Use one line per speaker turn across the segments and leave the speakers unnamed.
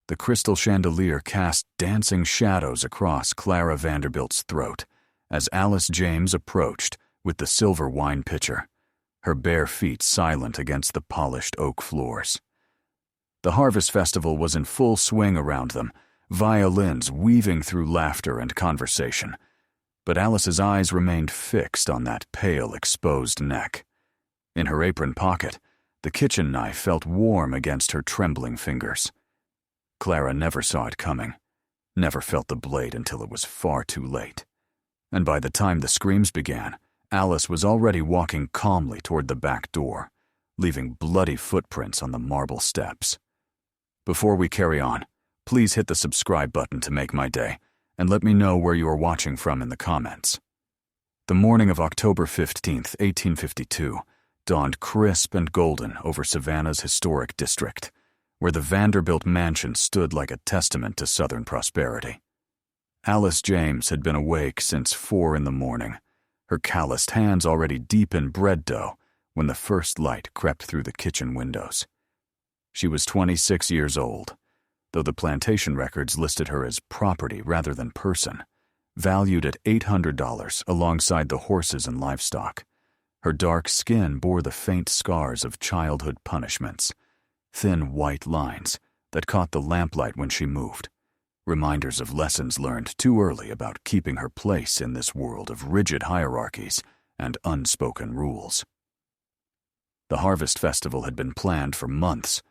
The crystal chandelier cast dancing shadows across Clara Vanderbilt's throat as Alice James approached with the silver wine pitcher, her bare feet silent against the polished oak floors. The harvest festival was in full swing around them, violins weaving through laughter and conversation, but Alice's eyes remained fixed on that pale, exposed neck. In her apron pocket, the kitchen knife felt warm against her trembling fingers. Clara never saw it coming, never felt the blade until it was far too late. And by the time the screams began, Alice was already walking calmly toward the back door, leaving bloody footprints on the marble steps. Before we carry on, please hit the subscribe button to make my day, and let me know where you are watching from in the comments. The morning of October 15th, 1852, dawned crisp and golden over Savannah's historic district, where the Vanderbilt mansion stood like a testament to Southern prosperity. Alice James had been awake since 4 in the morning, her calloused hands already deep in bread dough when the first light crept through the kitchen windows. She was 26 years old, though the plantation records listed her as property rather than person, valued at $800 alongside the horses and livestock. Her dark skin bore the faint scars of childhood punishments, thin white lines that caught the lamplight when she moved, reminders of lessons learned too early about keeping her place in this world of rigid hierarchies and unspoken rules. The Harvest Festival had been planned for months,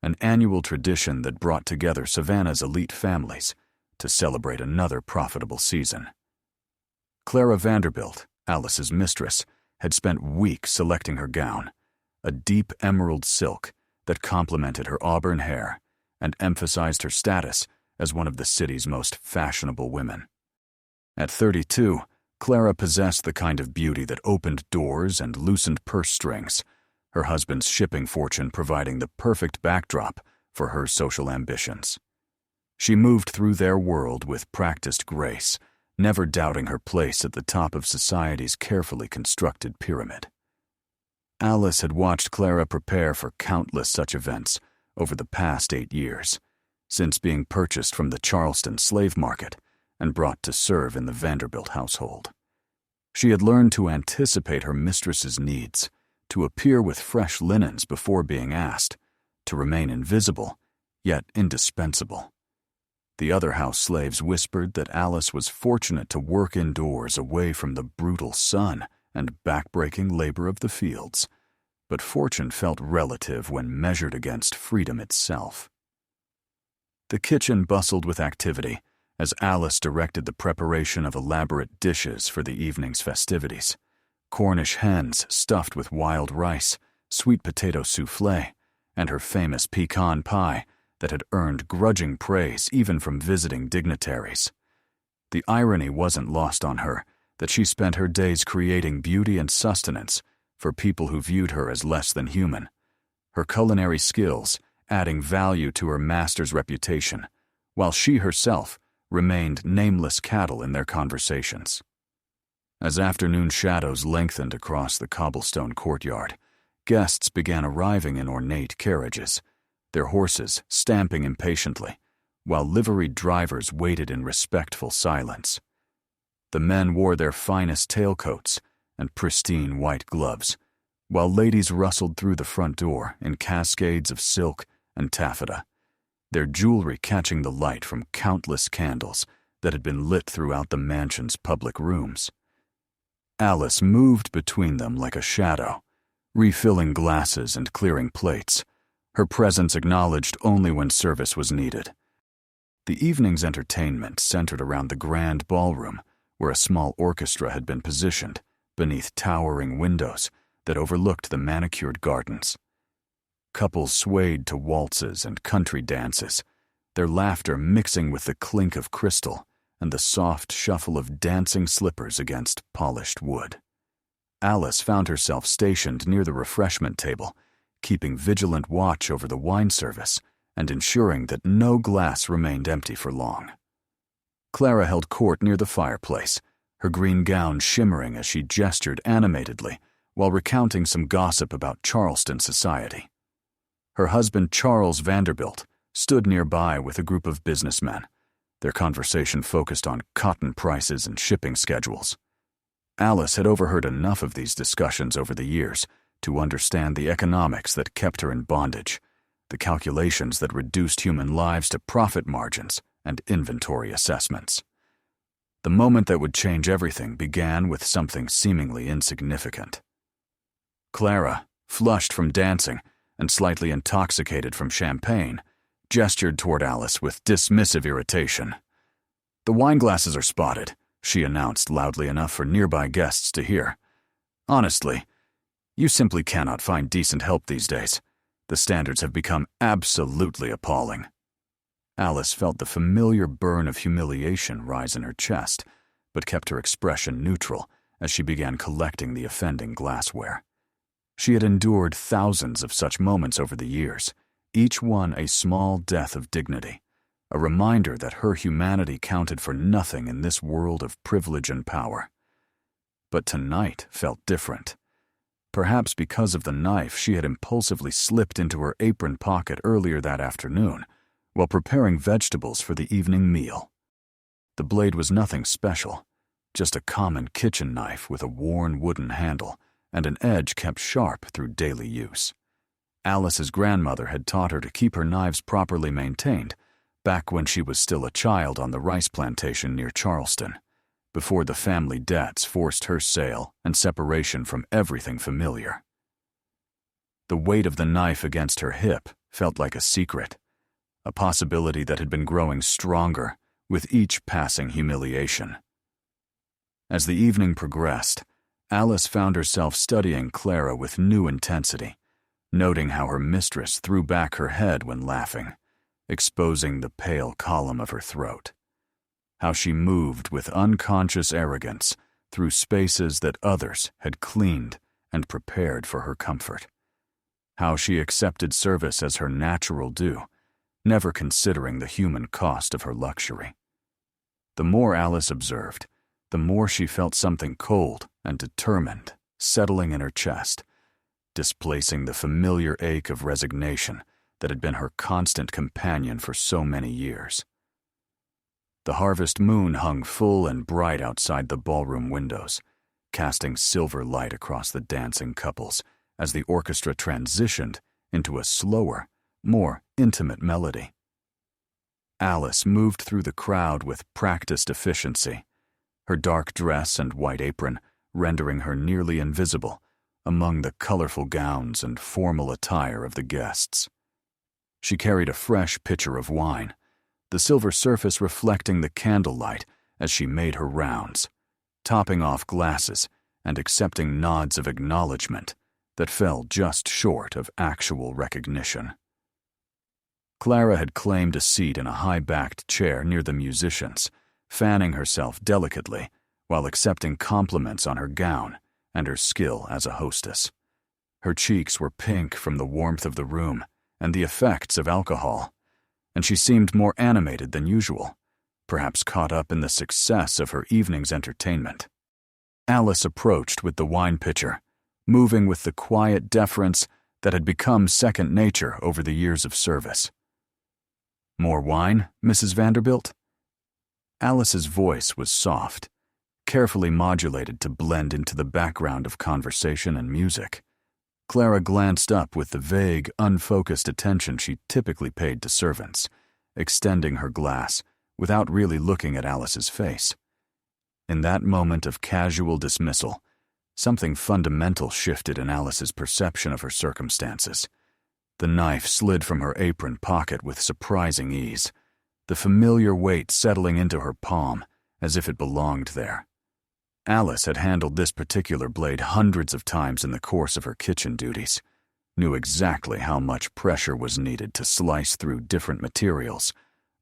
an annual tradition that brought together Savannah's elite families to celebrate another profitable season. Clara Vanderbilt, Alice's mistress, had spent weeks selecting her gown, a deep emerald silk that complemented her auburn hair and emphasized her status as one of the city's most fashionable women. At 32, Clara possessed the kind of beauty that opened doors and loosened purse strings, her husband's shipping fortune providing the perfect backdrop for her social ambitions. She moved through their world with practiced grace, never doubting her place at the top of society's carefully constructed pyramid. Alice had watched Clara prepare for countless such events over the past 8 years, since being purchased from the Charleston slave market and brought to serve in the Vanderbilt household. She had learned to anticipate her mistress's needs, to appear with fresh linens before being asked, to remain invisible, yet indispensable. The other house slaves whispered that Alice was fortunate to work indoors away from the brutal sun and backbreaking labor of the fields, but fortune felt relative when measured against freedom itself. The kitchen bustled with activity as Alice directed the preparation of elaborate dishes for the evening's festivities. Cornish hens stuffed with wild rice, sweet potato soufflé, and her famous pecan pie that had earned grudging praise even from visiting dignitaries. The irony wasn't lost on her that she spent her days creating beauty and sustenance for people who viewed her as less than human, her culinary skills adding value to her master's reputation, while she herself remained nameless cattle in their conversations. As afternoon shadows lengthened across the cobblestone courtyard, guests began arriving in ornate carriages, their horses stamping impatiently, while liveried drivers waited in respectful silence. The men wore their finest tailcoats and pristine white gloves, while ladies rustled through the front door in cascades of silk and taffeta, their jewelry catching the light from countless candles that had been lit throughout the mansion's public rooms. Alice moved between them like a shadow, refilling glasses and clearing plates, her presence acknowledged only when service was needed. The evening's entertainment centered around the grand ballroom, where a small orchestra had been positioned beneath towering windows that overlooked the manicured gardens. Couples swayed to waltzes and country dances, their laughter mixing with the clink of crystal and the soft shuffle of dancing slippers against polished wood. Alice found herself stationed near the refreshment table, keeping vigilant watch over the wine service and ensuring that no glass remained empty for long. Clara held court near the fireplace, her green gown shimmering as she gestured animatedly while recounting some gossip about Charleston society. Her husband Charles Vanderbilt, stood nearby with a group of businessmen, their conversation focused on cotton prices and shipping schedules. Alice had overheard enough of these discussions over the years to understand the economics that kept her in bondage, the calculations that reduced human lives to profit margins and inventory assessments. The moment that would change everything began with something seemingly insignificant. Clara, flushed from dancing and slightly intoxicated from champagne, gestured toward Alice with dismissive irritation. "The wineglasses are spotted," she announced loudly enough for nearby guests to hear. "Honestly, you simply cannot find decent help these days. The standards have become absolutely appalling." Alice felt the familiar burn of humiliation rise in her chest, but kept her expression neutral as she began collecting the offending glassware. She had endured thousands of such moments over the years, each one a small death of dignity, a reminder that her humanity counted for nothing in this world of privilege and power. But tonight felt different. Perhaps because of the knife she had impulsively slipped into her apron pocket earlier that afternoon, while preparing vegetables for the evening meal. The blade was nothing special, just a common kitchen knife with a worn wooden handle and an edge kept sharp through daily use. Alice's grandmother had taught her to keep her knives properly maintained back when she was still a child on the rice plantation near Charleston, before the family debts forced her sale and separation from everything familiar. The weight of the knife against her hip felt like a secret, a possibility that had been growing stronger with each passing humiliation. As the evening progressed, Alice found herself studying Clara with new intensity, noting how her mistress threw back her head when laughing, exposing the pale column of her throat. How she moved with unconscious arrogance through spaces that others had cleaned and prepared for her comfort. How she accepted service as her natural due, never considering the human cost of her luxury. The more Alice observed, the more she felt something cold and determined settling in her chest, displacing the familiar ache of resignation that had been her constant companion for so many years. The harvest moon hung full and bright outside the ballroom windows, casting silver light across the dancing couples as the orchestra transitioned into a slower, more intimate melody. Alice moved through the crowd with practiced efficiency, her dark dress and white apron rendering her nearly invisible among the colorful gowns and formal attire of the guests. She carried a fresh pitcher of wine, the silver surface reflecting the candlelight as she made her rounds, topping off glasses and accepting nods of acknowledgement that fell just short of actual recognition. Clara had claimed a seat in a high-backed chair near the musicians, fanning herself delicately while accepting compliments on her gown and her skill as a hostess. Her cheeks were pink from the warmth of the room and the effects of alcohol, and she seemed more animated than usual, perhaps caught up in the success of her evening's entertainment. Alice approached with the wine pitcher, moving with the quiet deference that had become second nature over the years of service. "More wine, Mrs. Vanderbilt?" Alice's voice was soft, carefully modulated to blend into the background of conversation and music. Clara glanced up with the vague, unfocused attention she typically paid to servants, extending her glass without really looking at Alice's face. In that moment of casual dismissal, something fundamental shifted in Alice's perception of her circumstances. The knife slid from her apron pocket with surprising ease, the familiar weight settling into her palm as if it belonged there. Alice had handled this particular blade hundreds of times in the course of her kitchen duties, knew exactly how much pressure was needed to slice through different materials,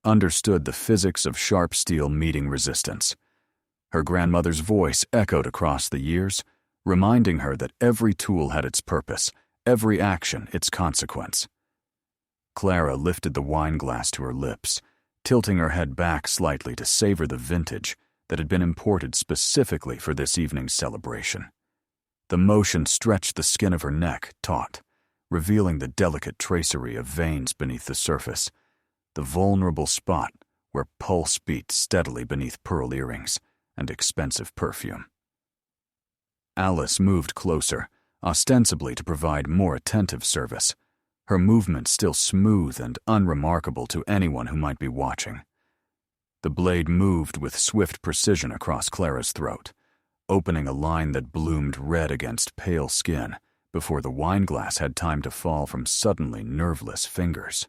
understood the physics of sharp steel meeting resistance. Her grandmother's voice echoed across the years, reminding her that every tool had its purpose, every action its consequence. Clara lifted the wine glass to her lips, tilting her head back slightly to savor the vintage that had been imported specifically for this evening's celebration. The motion stretched the skin of her neck taut, revealing the delicate tracery of veins beneath the surface, the vulnerable spot where pulse beat steadily beneath pearl earrings and expensive perfume. Alice moved closer, ostensibly to provide more attentive service, her movements still smooth and unremarkable to anyone who might be watching. The blade moved with swift precision across Clara's throat, opening a line that bloomed red against pale skin before the wineglass had time to fall from suddenly nerveless fingers.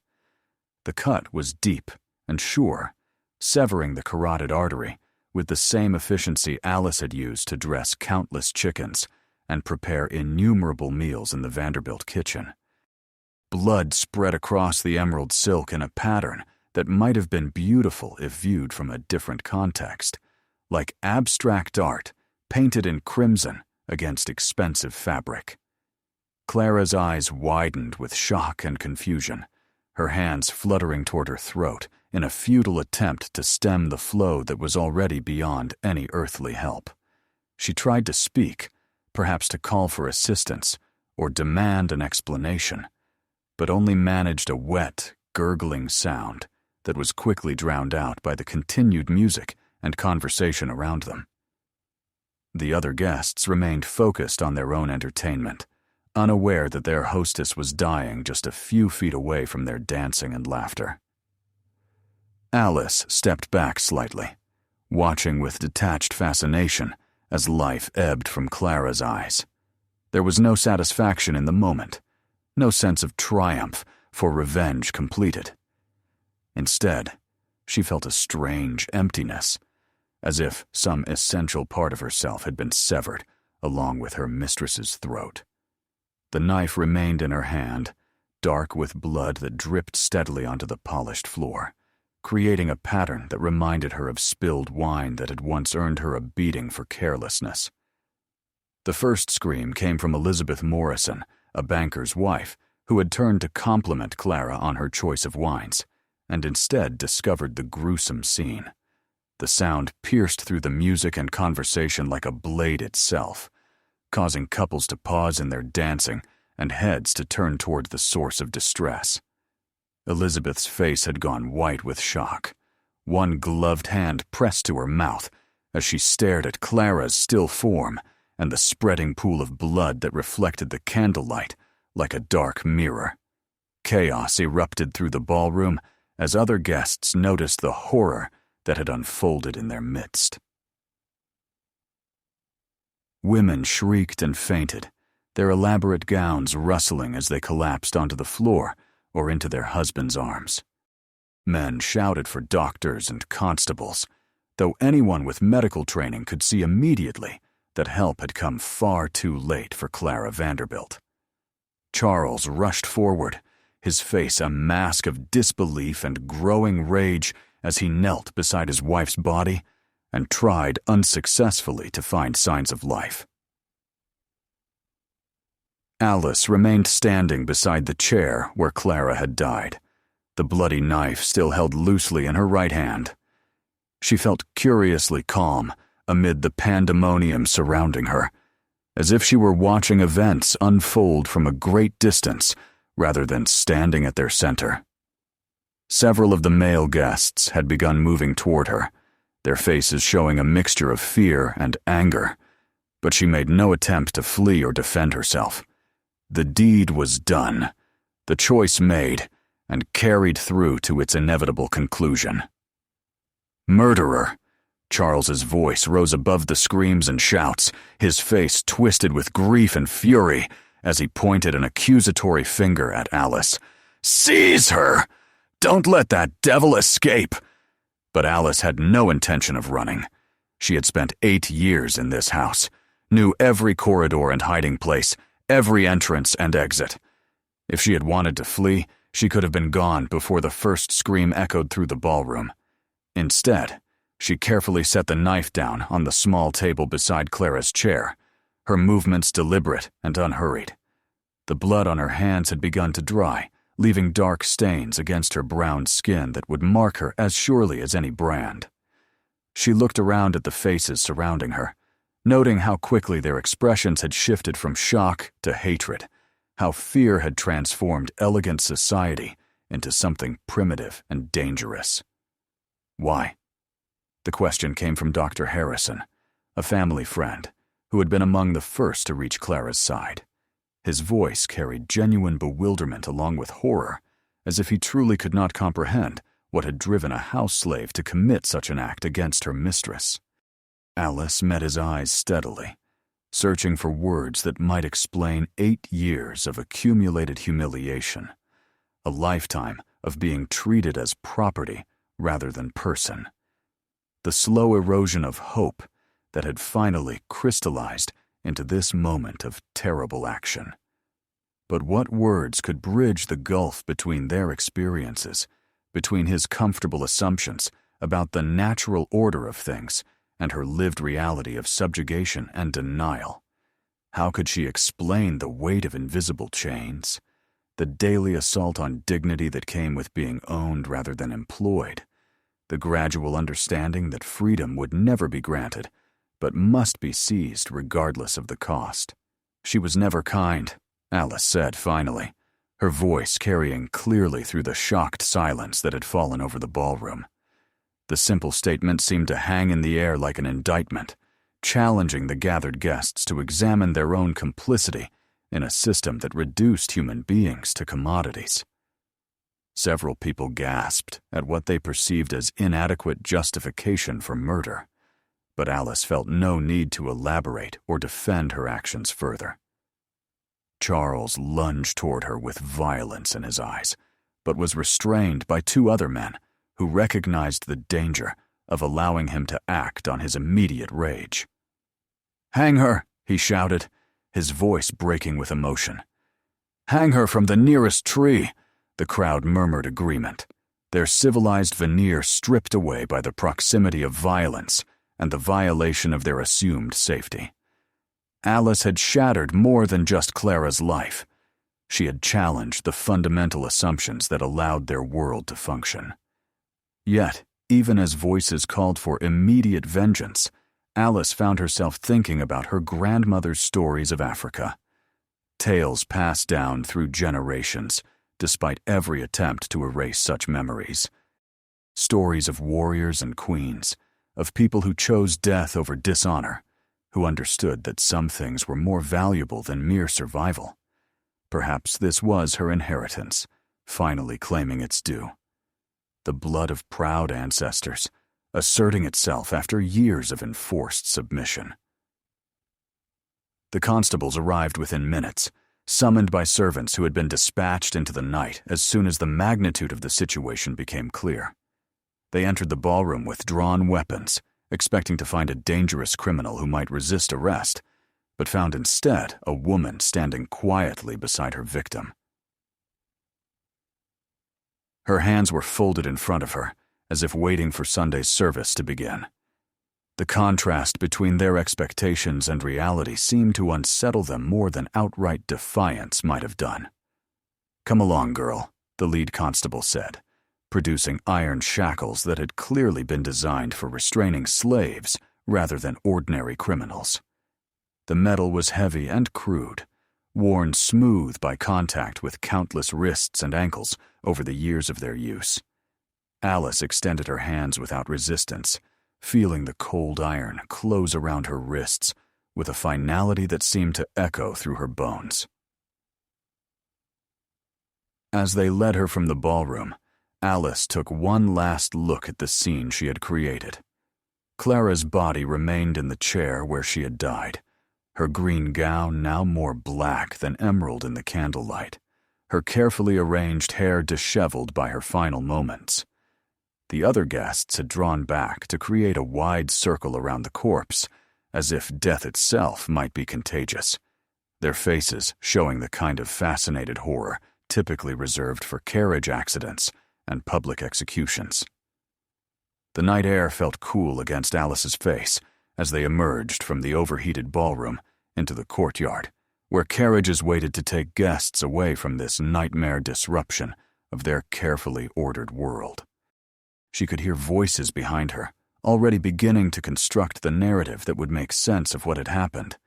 The cut was deep and sure, severing the carotid artery with the same efficiency Alice had used to dress countless chickens and prepare innumerable meals in the Vanderbilt kitchen. Blood spread across the emerald silk in a pattern that might have been beautiful if viewed from a different context, like abstract art painted in crimson against expensive fabric. Clara's eyes widened with shock and confusion, her hands fluttering toward her throat in a futile attempt to stem the flow that was already beyond any earthly help. She tried to speak, perhaps to call for assistance or demand an explanation, but only managed a wet, gurgling sound that was quickly drowned out by the continued music and conversation around them. The other guests remained focused on their own entertainment, unaware that their hostess was dying just a few feet away from their dancing and laughter. Alice stepped back slightly, watching with detached fascination as life ebbed from Clara's eyes. There was no satisfaction in the moment, no sense of triumph for revenge completed. Instead, she felt a strange emptiness, as if some essential part of herself had been severed along with her mistress's throat. The knife remained in her hand, dark with blood that dripped steadily onto the polished floor, creating a pattern that reminded her of spilled wine that had once earned her a beating for carelessness. The first scream came from Elizabeth Morrison, a banker's wife, who had turned to compliment Clara on her choice of wines, and instead discovered the gruesome scene. The sound pierced through the music and conversation like a blade itself, causing couples to pause in their dancing and heads to turn toward the source of distress. Elizabeth's face had gone white with shock, one gloved hand pressed to her mouth as she stared at Clara's still form and the spreading pool of blood that reflected the candlelight like a dark mirror. Chaos erupted through the ballroom as other guests noticed the horror that had unfolded in their midst. Women shrieked and fainted, their elaborate gowns rustling as they collapsed onto the floor or into their husbands' arms. Men shouted for doctors and constables, though anyone with medical training could see immediately that help had come far too late for Clara Vanderbilt. Charles rushed forward, his face a mask of disbelief and growing rage as he knelt beside his wife's body and tried unsuccessfully to find signs of life. Alice remained standing beside the chair where Clara had died, the bloody knife still held loosely in her right hand. She felt curiously calm amid the pandemonium surrounding her, as if she were watching events unfold from a great distance rather than standing at their center. Several of the male guests had begun moving toward her, their faces showing a mixture of fear and anger, but she made no attempt to flee or defend herself. The deed was done, the choice made, and carried through to its inevitable conclusion. "Murderer!" Charles's voice rose above the screams and shouts, his face twisted with grief and fury as he pointed an accusatory finger at Alice. "Seize her! Don't let that devil escape!" But Alice had no intention of running. She had spent 8 years in this house, knew every corridor and hiding place, every entrance and exit. If she had wanted to flee, she could have been gone before the first scream echoed through the ballroom. Instead, she carefully set the knife down on the small table beside Clara's chair, her movements deliberate and unhurried. The blood on her hands had begun to dry, leaving dark stains against her brown skin that would mark her as surely as any brand. She looked around at the faces surrounding her, noting how quickly their expressions had shifted from shock to hatred, how fear had transformed elegant society into something primitive and dangerous. Why? The question came from Dr. Harrison, a family friend who had been among the first to reach Clara's side. His voice carried genuine bewilderment along with horror, as if he truly could not comprehend what had driven a house slave to commit such an act against her mistress. Alice met his eyes steadily, searching for words that might explain 8 years of accumulated humiliation, a lifetime of being treated as property rather than person, the slow erosion of hope that had finally crystallized into this moment of terrible action. But what words could bridge the gulf between their experiences, between his comfortable assumptions about the natural order of things and her lived reality of subjugation and denial? How could she explain the weight of invisible chains, the daily assault on dignity that came with being owned rather than employed, the gradual understanding that freedom would never be granted, but must be seized regardless of the cost? She was never kind, Alice said finally, her voice carrying clearly through the shocked silence that had fallen over the ballroom. The simple statement seemed to hang in the air like an indictment, challenging the gathered guests to examine their own complicity in a system that reduced human beings to commodities. Several people gasped at what they perceived as inadequate justification for murder, but Alice felt no need to elaborate or defend her actions further. Charles lunged toward her with violence in his eyes, but was restrained by 2 other men who recognized the danger of allowing him to act on his immediate rage. "Hang her," he shouted, his voice breaking with emotion. "Hang her from the nearest tree," the crowd murmured agreement, their civilized veneer stripped away by the proximity of violence and the violation of their assumed safety. Alice had shattered more than just Clara's life. She had challenged the fundamental assumptions that allowed their world to function. Yet, even as voices called for immediate vengeance, Alice found herself thinking about her grandmother's stories of Africa. Tales passed down through generations, despite every attempt to erase such memories. Stories of warriors and queens, of people who chose death over dishonor, who understood that some things were more valuable than mere survival. Perhaps this was her inheritance, finally claiming its due. The blood of proud ancestors, asserting itself after years of enforced submission. The constables arrived within minutes, summoned by servants who had been dispatched into the night as soon as the magnitude of the situation became clear. They entered the ballroom with drawn weapons, expecting to find a dangerous criminal who might resist arrest, but found instead a woman standing quietly beside her victim. Her hands were folded in front of her, as if waiting for Sunday's service to begin. The contrast between their expectations and reality seemed to unsettle them more than outright defiance might have done. "Come along, girl," the lead constable said, producing iron shackles that had clearly been designed for restraining slaves rather than ordinary criminals. The metal was heavy and crude, worn smooth by contact with countless wrists and ankles over the years of their use. Alice extended her hands without resistance, feeling the cold iron close around her wrists with a finality that seemed to echo through her bones. As they led her from the ballroom, Alice took one last look at the scene she had created. Clara's body remained in the chair where she had died, her green gown now more black than emerald in the candlelight, her carefully arranged hair disheveled by her final moments. The other guests had drawn back to create a wide circle around the corpse, as if death itself might be contagious, their faces showing the kind of fascinated horror typically reserved for carriage accidents and public executions. The night air felt cool against Alice's face as they emerged from the overheated ballroom into the courtyard, where carriages waited to take guests away from this nightmare disruption of their carefully ordered world. She could hear voices behind her, already beginning to construct the narrative that would make sense of what had happened,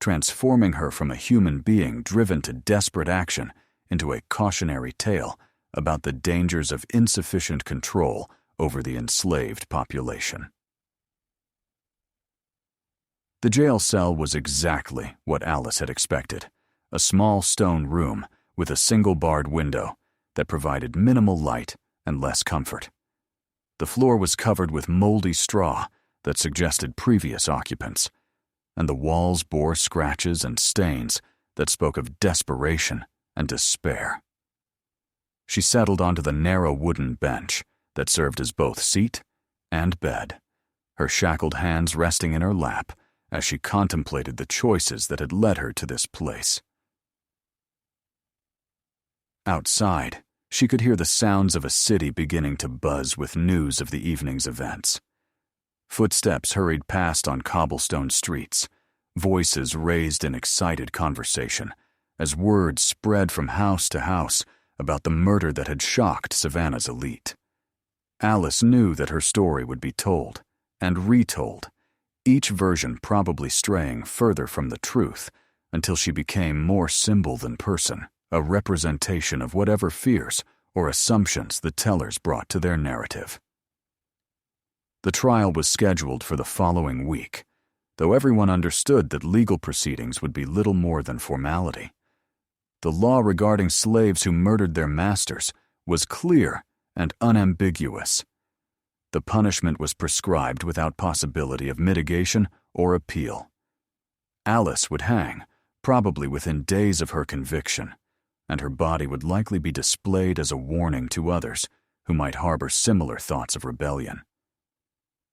transforming her from a human being driven to desperate action into a cautionary tale about the dangers of insufficient control over the enslaved population. The jail cell was exactly what Alice had expected, a small stone room with a single barred window that provided minimal light and less comfort. The floor was covered with moldy straw that suggested previous occupants, and the walls bore scratches and stains that spoke of desperation and despair. She settled onto the narrow wooden bench that served as both seat and bed, her shackled hands resting in her lap as she contemplated the choices that had led her to this place. Outside, she could hear the sounds of a city beginning to buzz with news of the evening's events. Footsteps hurried past on cobblestone streets, voices raised in excited conversation as words spread from house to house about the murder that had shocked Savannah's elite. Alice knew that her story would be told and retold, each version probably straying further from the truth until she became more symbol than person, a representation of whatever fears or assumptions the tellers brought to their narrative. The trial was scheduled for the following week, though everyone understood that legal proceedings would be little more than formality. The law regarding slaves who murdered their masters was clear and unambiguous. The punishment was prescribed without possibility of mitigation or appeal. Alice would hang, probably within days of her conviction, and her body would likely be displayed as a warning to others who might harbor similar thoughts of rebellion.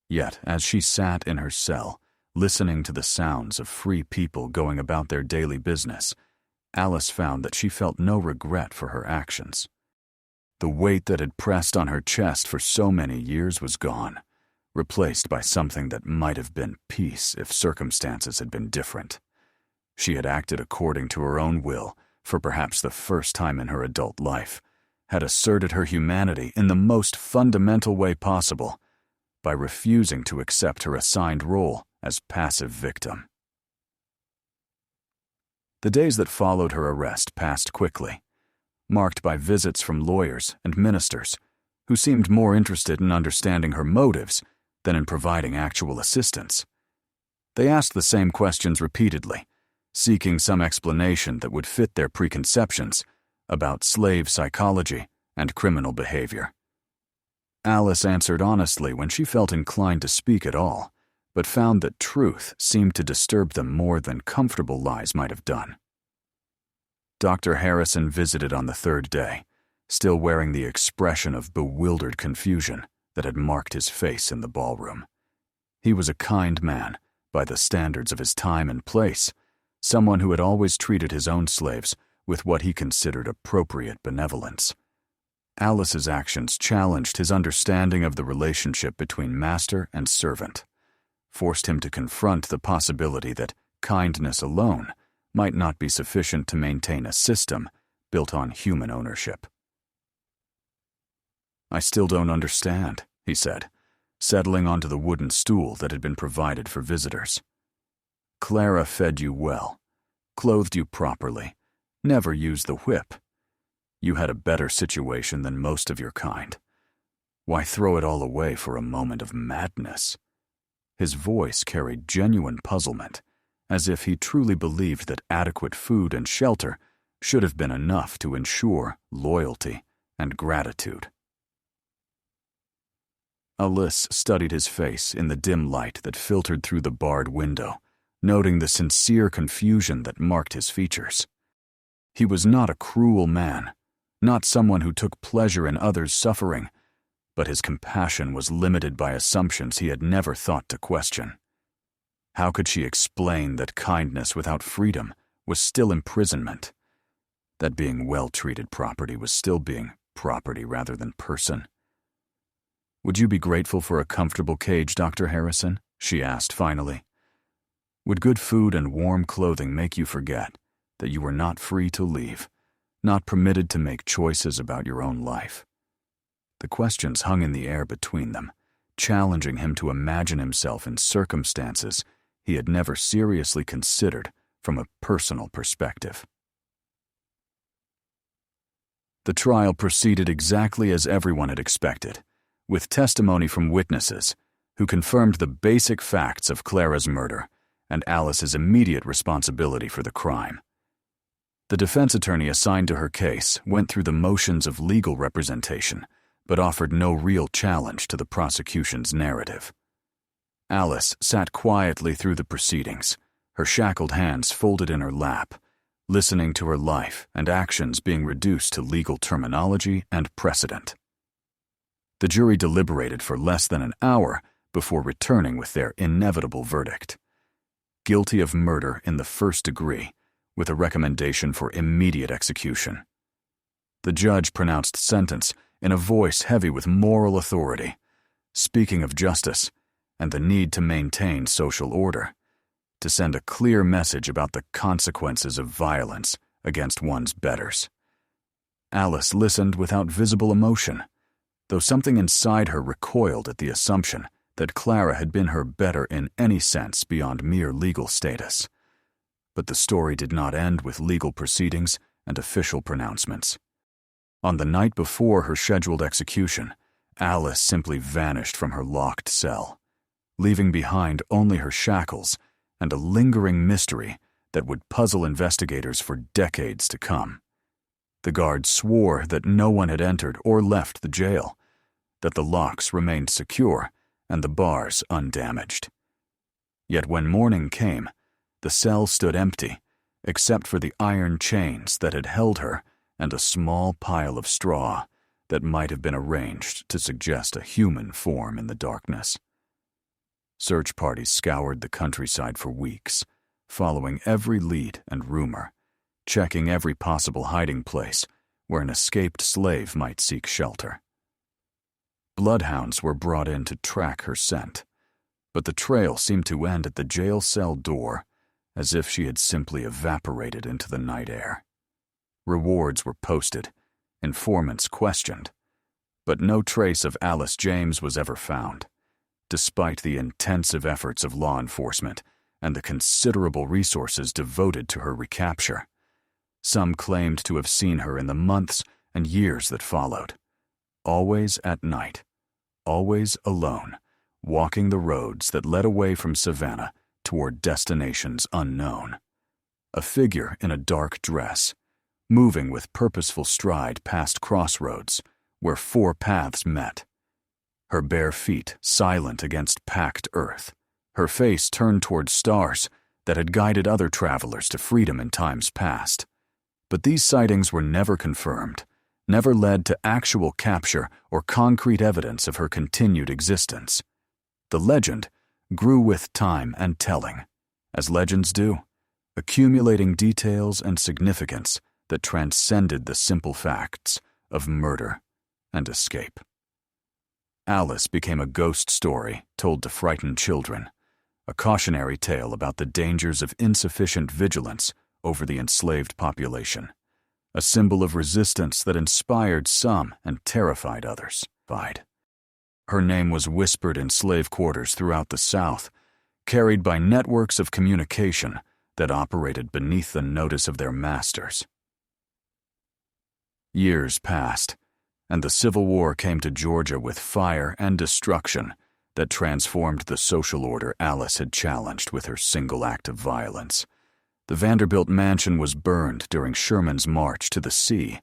Yet, as she sat in her cell, listening to the sounds of free people going about their daily business, Alice found that she felt no regret for her actions. The weight that had pressed on her chest for so many years was gone, replaced by something that might have been peace if circumstances had been different. She had acted according to her own will for perhaps the first time in her adult life, had asserted her humanity in the most fundamental way possible by refusing to accept her assigned role as passive victim. The days that followed her arrest passed quickly, marked by visits from lawyers and ministers who seemed more interested in understanding her motives than in providing actual assistance. They asked the same questions repeatedly, seeking some explanation that would fit their preconceptions about slave psychology and criminal behavior. Alice answered honestly when she felt inclined to speak at all, but found that truth seemed to disturb them more than comfortable lies might have done. Dr. Harrison visited on the third day, still wearing the expression of bewildered confusion that had marked his face in the ballroom. He was a kind man, by the standards of his time and place, someone who had always treated his own slaves with what he considered appropriate benevolence. Alice's actions challenged his understanding of the relationship between master and servant, forced him to confront the possibility that kindness alone might not be sufficient to maintain a system built on human ownership. "I still don't understand," he said, settling onto the wooden stool that had been provided for visitors. "Clara fed you well, clothed you properly, never used the whip. You had a better situation than most of your kind. Why throw it all away for a moment of madness?" His voice carried genuine puzzlement, as if he truly believed that adequate food and shelter should have been enough to ensure loyalty and gratitude. Alice studied his face in the dim light that filtered through the barred window, noting the sincere confusion that marked his features. He was not a cruel man, not someone who took pleasure in others' suffering, but his compassion was limited by assumptions he had never thought to question. How could she explain that kindness without freedom was still imprisonment? That being well-treated property was still being property rather than person? "Would you be grateful for a comfortable cage, Dr. Harrison?" she asked finally. "Would good food and warm clothing make you forget that you were not free to leave, not permitted to make choices about your own life?" The questions hung in the air between them, challenging him to imagine himself in circumstances he had never seriously considered from a personal perspective. The trial proceeded exactly as everyone had expected, with testimony from witnesses who confirmed the basic facts of Clara's murder and Alice's immediate responsibility for the crime. The defense attorney assigned to her case went through the motions of legal representation, but offered no real challenge to the prosecution's narrative. Alice sat quietly through the proceedings, her shackled hands folded in her lap, listening to her life and actions being reduced to legal terminology and precedent. The jury deliberated for less than an hour before returning with their inevitable verdict: guilty of murder in the first degree, with a recommendation for immediate execution. The judge pronounced sentence in a voice heavy with moral authority, speaking of justice and the need to maintain social order, to send a clear message about the consequences of violence against one's betters. Alice listened without visible emotion, though something inside her recoiled at the assumption that Clara had been her better in any sense beyond mere legal status. But the story did not end with legal proceedings and official pronouncements. On the night before her scheduled execution, Alice simply vanished from her locked cell, leaving behind only her shackles and a lingering mystery that would puzzle investigators for decades to come. The guards swore that no one had entered or left the jail, that the locks remained secure and the bars undamaged. Yet when morning came, the cell stood empty, except for the iron chains that had held her and a small pile of straw that might have been arranged to suggest a human form in the darkness. Search parties scoured the countryside for weeks, following every lead and rumor, checking every possible hiding place where an escaped slave might seek shelter. Bloodhounds were brought in to track her scent, but the trail seemed to end at the jail cell door, as if she had simply evaporated into the night air. Rewards were posted, informants questioned, but no trace of Alice James was ever found, despite the intensive efforts of law enforcement and the considerable resources devoted to her recapture. Some claimed to have seen her in the months and years that followed, always at night, always alone, walking the roads that led away from Savannah toward destinations unknown. A figure in a dark dress, moving with purposeful stride past crossroads where four paths met. Her bare feet silent against packed earth, her face turned toward stars that had guided other travelers to freedom in times past. But these sightings were never confirmed, never led to actual capture or concrete evidence of her continued existence. The legend grew with time and telling, as legends do, accumulating details and significance that transcended the simple facts of murder and escape. Alice became a ghost story told to frighten children, a cautionary tale about the dangers of insufficient vigilance over the enslaved population, a symbol of resistance that inspired some and terrified others. Her name was whispered in slave quarters throughout the South, carried by networks of communication that operated beneath the notice of their masters. Years passed, and the Civil War came to Georgia with fire and destruction that transformed the social order Alice had challenged with her single act of violence. The Vanderbilt mansion was burned during Sherman's march to the sea,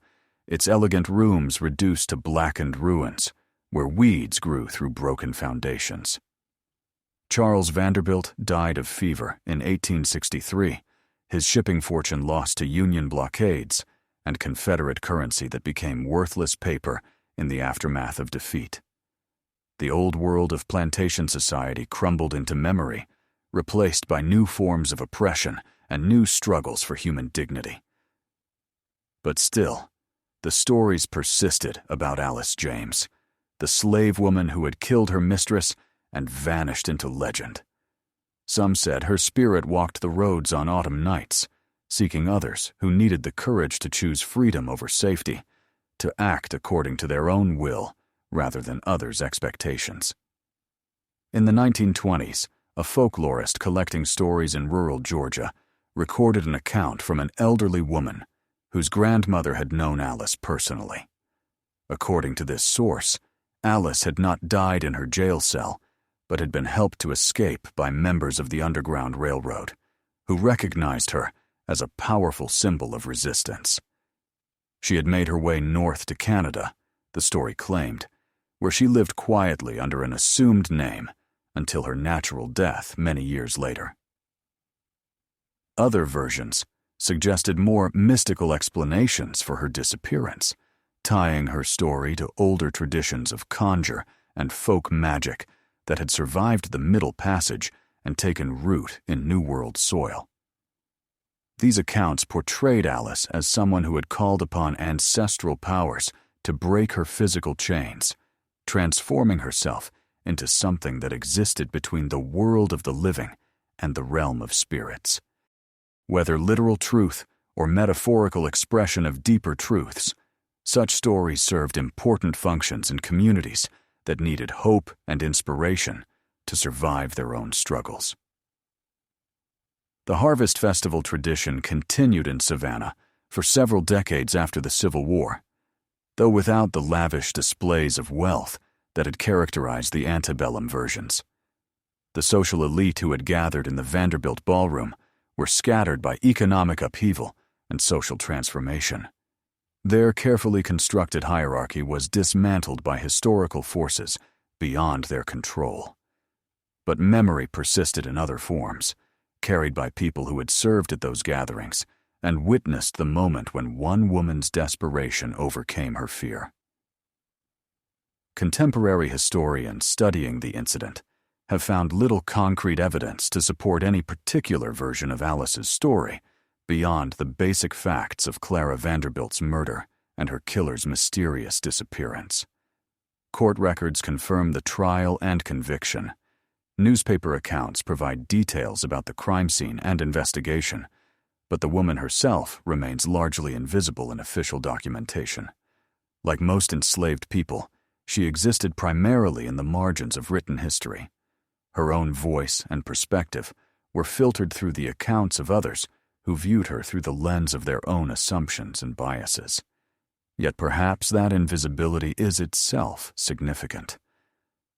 its elegant rooms reduced to blackened ruins, where weeds grew through broken foundations. Charles Vanderbilt died of fever in 1863, his shipping fortune lost to Union blockades and Confederate currency that became worthless paper in the aftermath of defeat. The old world of plantation society crumbled into memory, replaced by new forms of oppression and new struggles for human dignity. But still, the stories persisted about Alice James, the slave woman who had killed her mistress and vanished into legend. Some said her spirit walked the roads on autumn nights, seeking others who needed the courage to choose freedom over safety, to act according to their own will rather than others' expectations. In the 1920s, a folklorist collecting stories in rural Georgia recorded an account from an elderly woman whose grandmother had known Alice personally. According to this source, Alice had not died in her jail cell, but had been helped to escape by members of the Underground Railroad, who recognized her as a powerful symbol of resistance. She had made her way north to Canada, the story claimed, where she lived quietly under an assumed name until her natural death many years later. Other versions suggested more mystical explanations for her disappearance, tying her story to older traditions of conjure and folk magic that had survived the Middle Passage and taken root in New World soil. These accounts portrayed Alice as someone who had called upon ancestral powers to break her physical chains, transforming herself into something that existed between the world of the living and the realm of spirits. Whether literal truth or metaphorical expression of deeper truths, such stories served important functions in communities that needed hope and inspiration to survive their own struggles. The Harvest Festival tradition continued in Savannah for several decades after the Civil War, though without the lavish displays of wealth that had characterized the antebellum versions. The social elite who had gathered in the Vanderbilt ballroom were scattered by economic upheaval and social transformation. Their carefully constructed hierarchy was dismantled by historical forces beyond their control. But memory persisted in other forms, carried by people who had served at those gatherings and witnessed the moment when one woman's desperation overcame her fear. Contemporary historians studying the incident have found little concrete evidence to support any particular version of Alice's story beyond the basic facts of Clara Vanderbilt's murder and her killer's mysterious disappearance. Court records confirm the trial and conviction. Newspaper accounts provide details about the crime scene and investigation, but the woman herself remains largely invisible in official documentation. Like most enslaved people, she existed primarily in the margins of written history. Her own voice and perspective were filtered through the accounts of others who viewed her through the lens of their own assumptions and biases. Yet perhaps that invisibility is itself significant.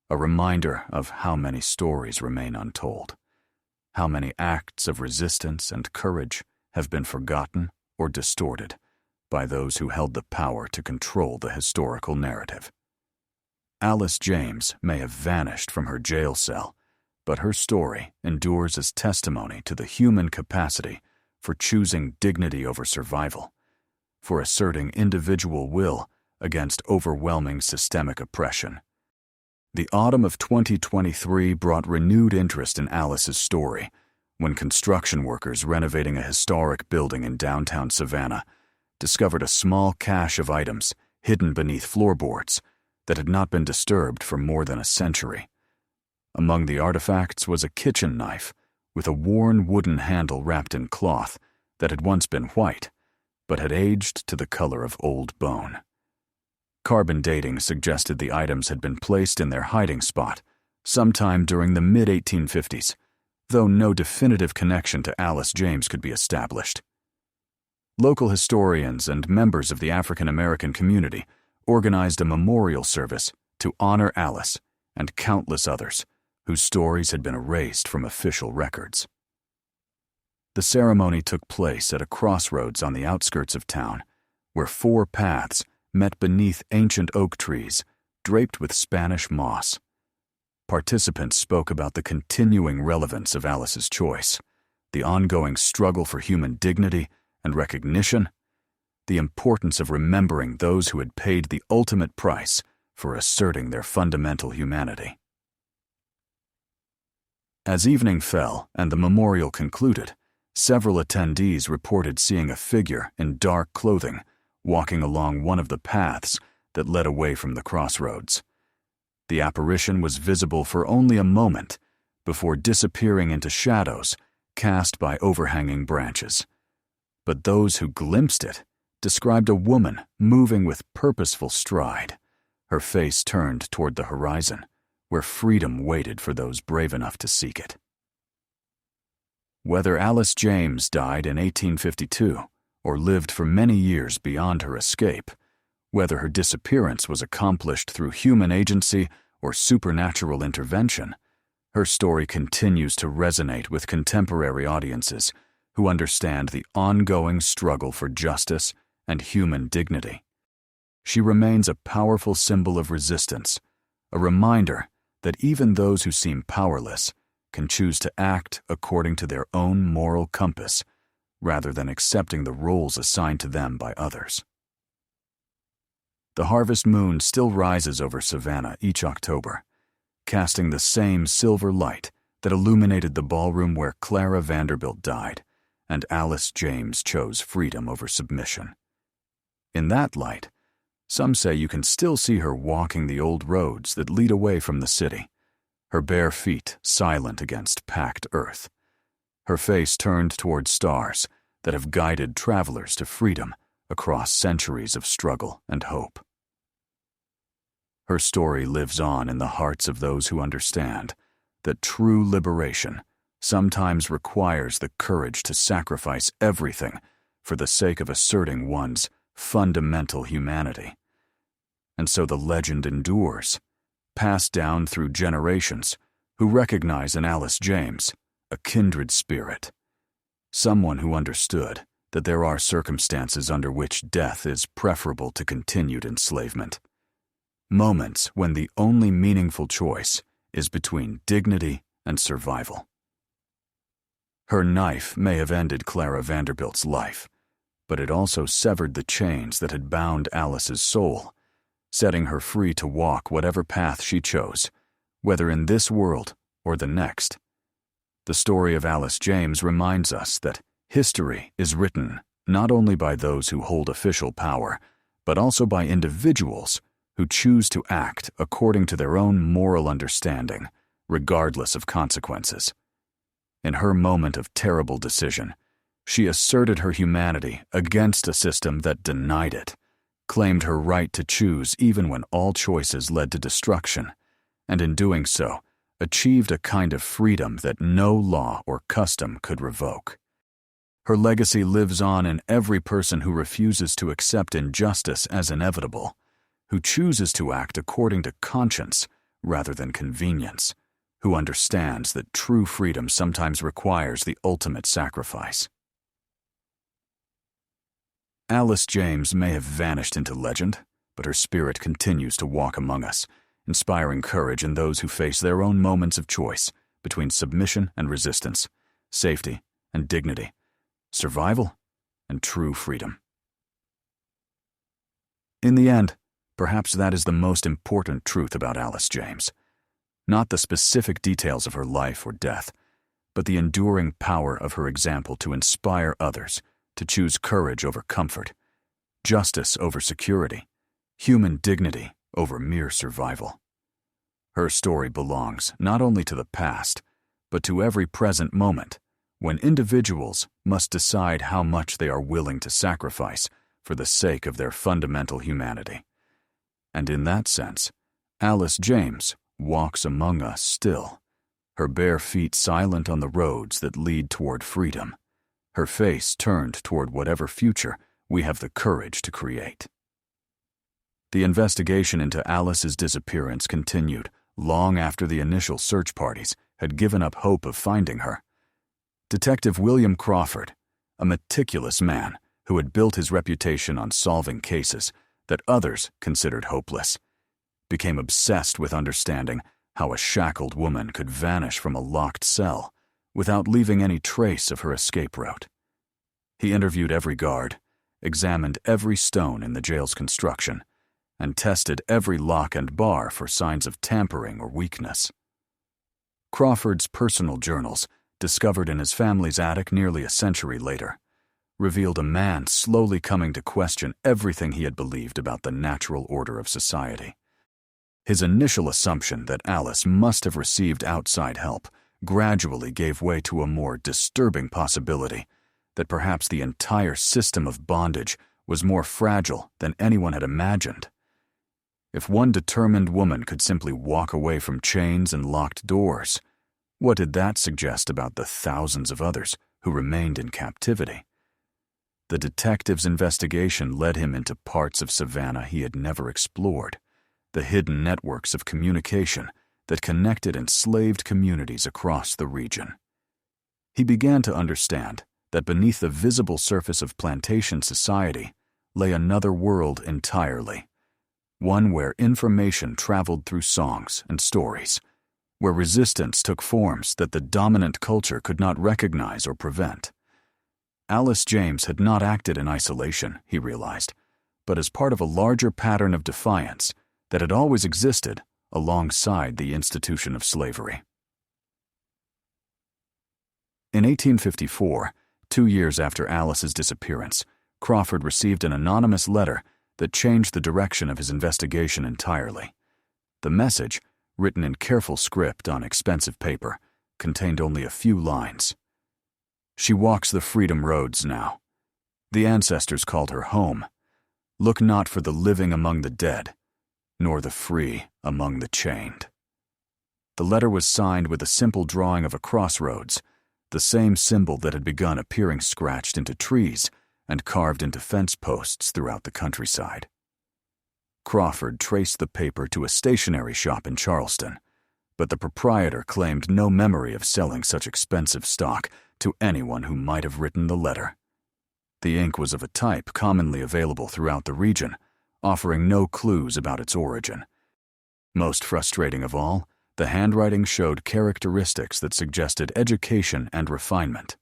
A reminder of how many stories remain untold, how many acts of resistance and courage have been forgotten or distorted by those who held the power to control the historical narrative. Alice James may have vanished from her jail cell, but her story endures as testimony to the human capacity for choosing dignity over survival, for asserting individual will against overwhelming systemic oppression. The autumn of 2023 brought renewed interest in Alice's story when construction workers renovating a historic building in downtown Savannah discovered a small cache of items hidden beneath floorboards that had not been disturbed for more than a century. Among the artifacts was a kitchen knife with a worn wooden handle wrapped in cloth that had once been white, but had aged to the color of old bone. Carbon dating suggested the items had been placed in their hiding spot sometime during the mid-1850s, though no definitive connection to Alice James could be established. Local historians and members of the African American community organized a memorial service to honor Alice and countless others whose stories had been erased from official records. The ceremony took place at a crossroads on the outskirts of town, where four paths met beneath ancient oak trees draped with Spanish moss. Participants spoke about the continuing relevance of Alice's choice, the ongoing struggle for human dignity and recognition, the importance of remembering those who had paid the ultimate price for asserting their fundamental humanity. As evening fell and the memorial concluded, several attendees reported seeing a figure in dark clothing walking along one of the paths that led away from the crossroads. The apparition was visible for only a moment before disappearing into shadows cast by overhanging branches. But those who glimpsed it described a woman moving with purposeful stride, her face turned toward the horizon, where freedom waited for those brave enough to seek it. Whether Alice James died in 1852 or lived for many years beyond her escape, whether her disappearance was accomplished through human agency or supernatural intervention, her story continues to resonate with contemporary audiences who understand the ongoing struggle for justice and human dignity. She remains a powerful symbol of resistance, a reminder that even those who seem powerless can choose to act according to their own moral compass rather than accepting the roles assigned to them by others. The harvest moon still rises over Savannah each October, casting the same silver light that illuminated the ballroom where Clara Vanderbilt died and Alice James chose freedom over submission. In that light, some say you can still see her walking the old roads that lead away from the city, her bare feet silent against packed earth, her face turned toward stars that have guided travelers to freedom across centuries of struggle and hope. Her story lives on in the hearts of those who understand that true liberation sometimes requires the courage to sacrifice everything for the sake of asserting one's fundamental humanity. And so the legend endures, passed down through generations, who recognize in Alice James a kindred spirit, someone who understood that there are circumstances under which death is preferable to continued enslavement. Moments when the only meaningful choice is between dignity and survival. Her knife may have ended Clara Vanderbilt's life, but it also severed the chains that had bound Alice's soul, setting her free to walk whatever path she chose, whether in this world or the next. The story of Alice James reminds us that history is written not only by those who hold official power, but also by individuals who choose to act according to their own moral understanding, regardless of consequences. In her moment of terrible decision, she asserted her humanity against a system that denied it, claimed her right to choose even when all choices led to destruction, and in doing so, achieved a kind of freedom that no law or custom could revoke. Her legacy lives on in every person who refuses to accept injustice as inevitable, who chooses to act according to conscience rather than convenience, who understands that true freedom sometimes requires the ultimate sacrifice. Alice James may have vanished into legend, but her spirit continues to walk among us, inspiring courage in those who face their own moments of choice between submission and resistance, safety and dignity, survival and true freedom. In the end, perhaps that is the most important truth about Alice James. Not the specific details of her life or death, but the enduring power of her example to inspire others to choose courage over comfort, justice over security, human dignity over mere survival. Her story belongs not only to the past, but to every present moment when individuals must decide how much they are willing to sacrifice for the sake of their fundamental humanity. And in that sense, Alice James walks among us still, her bare feet silent on the roads that lead toward freedom, her face turned toward whatever future we have the courage to create. The investigation into Alice's disappearance continued long after the initial search parties had given up hope of finding her. Detective William Crawford, a meticulous man who had built his reputation on solving cases that others considered hopeless, became obsessed with understanding how a shackled woman could vanish from a locked cell without leaving any trace of her escape route. He interviewed every guard, examined every stone in the jail's construction, and tested every lock and bar for signs of tampering or weakness. Crawford's personal journals, discovered in his family's attic nearly a century later, revealed a man slowly coming to question everything he had believed about the natural order of society. His initial assumption that Alice must have received outside help gradually gave way to a more disturbing possibility that perhaps the entire system of bondage was more fragile than anyone had imagined. If one determined woman could simply walk away from chains and locked doors, what did that suggest about the thousands of others who remained in captivity? The detective's investigation led him into parts of Savannah he had never explored, the hidden networks of communication that connected enslaved communities across the region. He began to understand that beneath the visible surface of plantation society lay another world entirely, one where information traveled through songs and stories, where resistance took forms that the dominant culture could not recognize or prevent. Alice James had not acted in isolation, he realized, but as part of a larger pattern of defiance that had always existed alongside the institution of slavery. In 1854, 2 years after Alice's disappearance, Crawford received an anonymous letter that changed the direction of his investigation entirely. The message, written in careful script on expensive paper, contained only a few lines. She walks the freedom roads now. The ancestors called her home. Look not for the living among the dead, nor the free among the chained. The letter was signed with a simple drawing of a crossroads, the same symbol that had begun appearing scratched into trees and carved into fence posts throughout the countryside. Crawford traced the paper to a stationery shop in Charleston, but the proprietor claimed no memory of selling such expensive stock to anyone who might have written the letter. The ink was of a type commonly available throughout the region, offering no clues about its origin. Most frustrating of all, the handwriting showed characteristics that suggested education and refinement,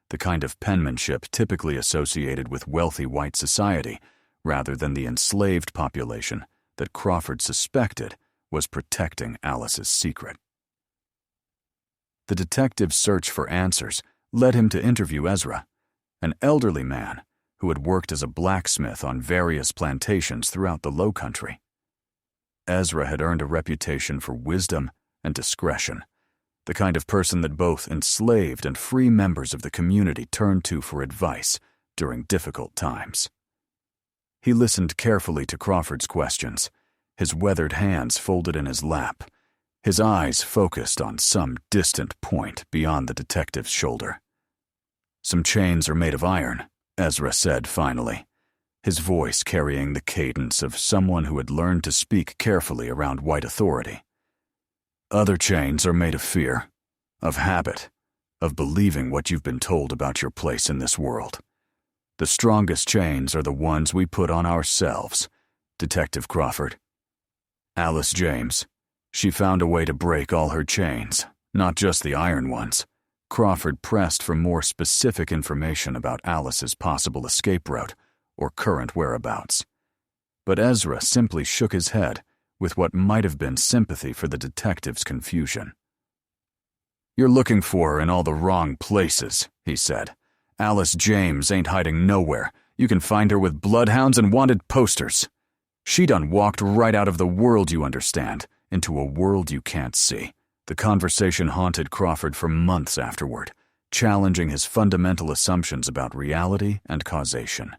the kind of penmanship typically associated with wealthy white society, rather than the enslaved population that Crawford suspected was protecting Alice's secret. The detective's search for answers led him to interview Ezra, an elderly man who had worked as a blacksmith on various plantations throughout the Low Country. Ezra had earned a reputation for wisdom and discretion, the kind of person that both enslaved and free members of the community turned to for advice during difficult times. He listened carefully to Crawford's questions, his weathered hands folded in his lap, his eyes focused on some distant point beyond the detective's shoulder. "Some chains are made of iron," Ezra said finally, his voice carrying the cadence of someone who had learned to speak carefully around white authority. "Other chains are made of fear, of habit, of believing what you've been told about your place in this world. The strongest chains are the ones we put on ourselves, Detective Crawford. Alice James, she found a way to break all her chains, not just the iron ones." Crawford pressed for more specific information about Alice's possible escape route or current whereabouts. But Ezra simply shook his head with what might have been sympathy for the detective's confusion. "You're looking for her in all the wrong places," he said. "Alice James ain't hiding nowhere. You can find her with bloodhounds and wanted posters. She done walked right out of the world you understand into a world you can't see." The conversation haunted Crawford for months afterward, challenging his fundamental assumptions about reality and causation.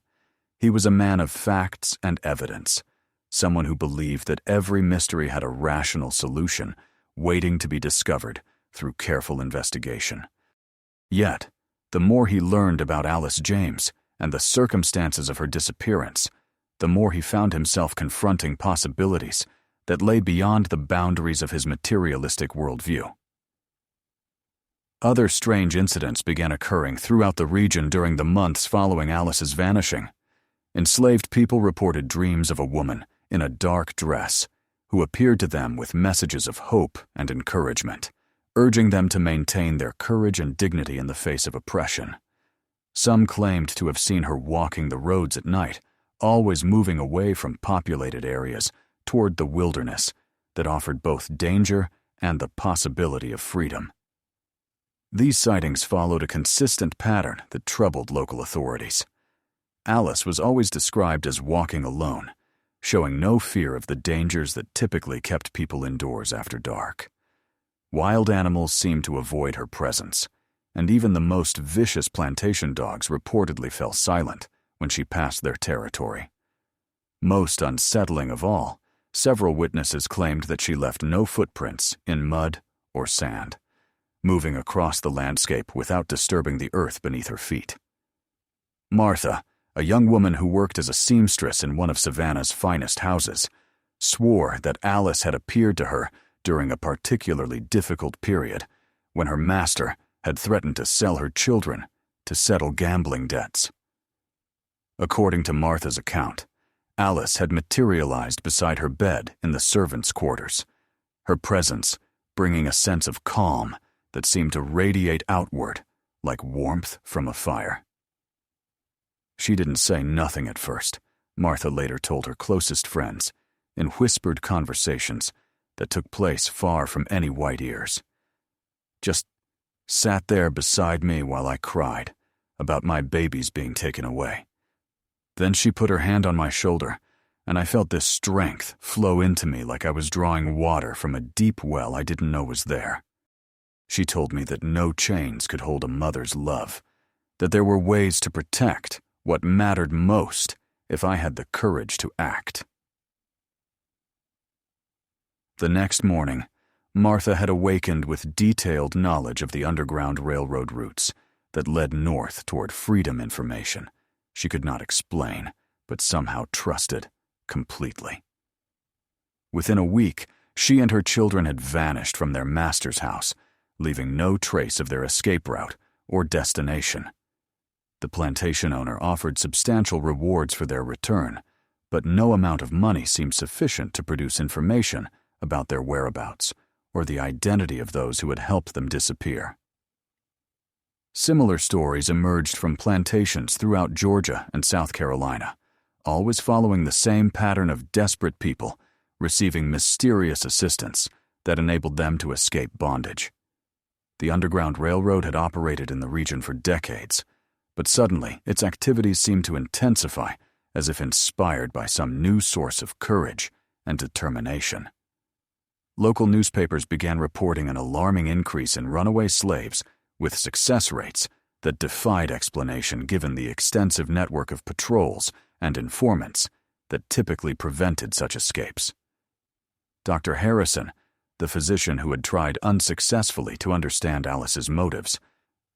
He was a man of facts and evidence, someone who believed that every mystery had a rational solution waiting to be discovered through careful investigation. Yet, the more he learned about Alice James and the circumstances of her disappearance, the more he found himself confronting possibilities that lay beyond the boundaries of his materialistic worldview. Other strange incidents began occurring throughout the region during the months following Alice's vanishing. Enslaved people reported dreams of a woman in a dark dress who appeared to them with messages of hope and encouragement, urging them to maintain their courage and dignity in the face of oppression. Some claimed to have seen her walking the roads at night, always moving away from populated areas toward the wilderness that offered both danger and the possibility of freedom. These sightings followed a consistent pattern that troubled local authorities. Alice was always described as walking alone, showing no fear of the dangers that typically kept people indoors after dark. Wild animals seemed to avoid her presence, and even the most vicious plantation dogs reportedly fell silent when she passed their territory. Most unsettling of all, several witnesses claimed that she left no footprints in mud or sand, moving across the landscape without disturbing the earth beneath her feet. Martha, a young woman who worked as a seamstress in one of Savannah's finest houses, swore that Alice had appeared to her during a particularly difficult period when her master had threatened to sell her children to settle gambling debts. According to Martha's account, Alice had materialized beside her bed in the servants' quarters, her presence bringing a sense of calm that seemed to radiate outward like warmth from a fire. She didn't say nothing at first, Martha later told her closest friends, in whispered conversations that took place far from any white ears. Just sat there beside me while I cried about my babies being taken away. Then she put her hand on my shoulder, and I felt this strength flow into me like I was drawing water from a deep well I didn't know was there. She told me that no chains could hold a mother's love, that there were ways to protect what mattered most if I had the courage to act. The next morning, Martha had awakened with detailed knowledge of the Underground Railroad routes that led north toward freedom information she could not explain, but somehow trusted completely. Within a week, she and her children had vanished from their master's house, leaving no trace of their escape route or destination. The plantation owner offered substantial rewards for their return, but no amount of money seemed sufficient to produce information about their whereabouts or the identity of those who had helped them disappear. Similar stories emerged from plantations throughout Georgia and South Carolina, always following the same pattern of desperate people receiving mysterious assistance that enabled them to escape bondage. The Underground Railroad had operated in the region for decades, but suddenly its activities seemed to intensify as if inspired by some new source of courage and determination. Local newspapers began reporting an alarming increase in runaway slaves with success rates that defied explanation given the extensive network of patrols and informants that typically prevented such escapes. Dr. Harrison, the physician who had tried unsuccessfully to understand Alice's motives,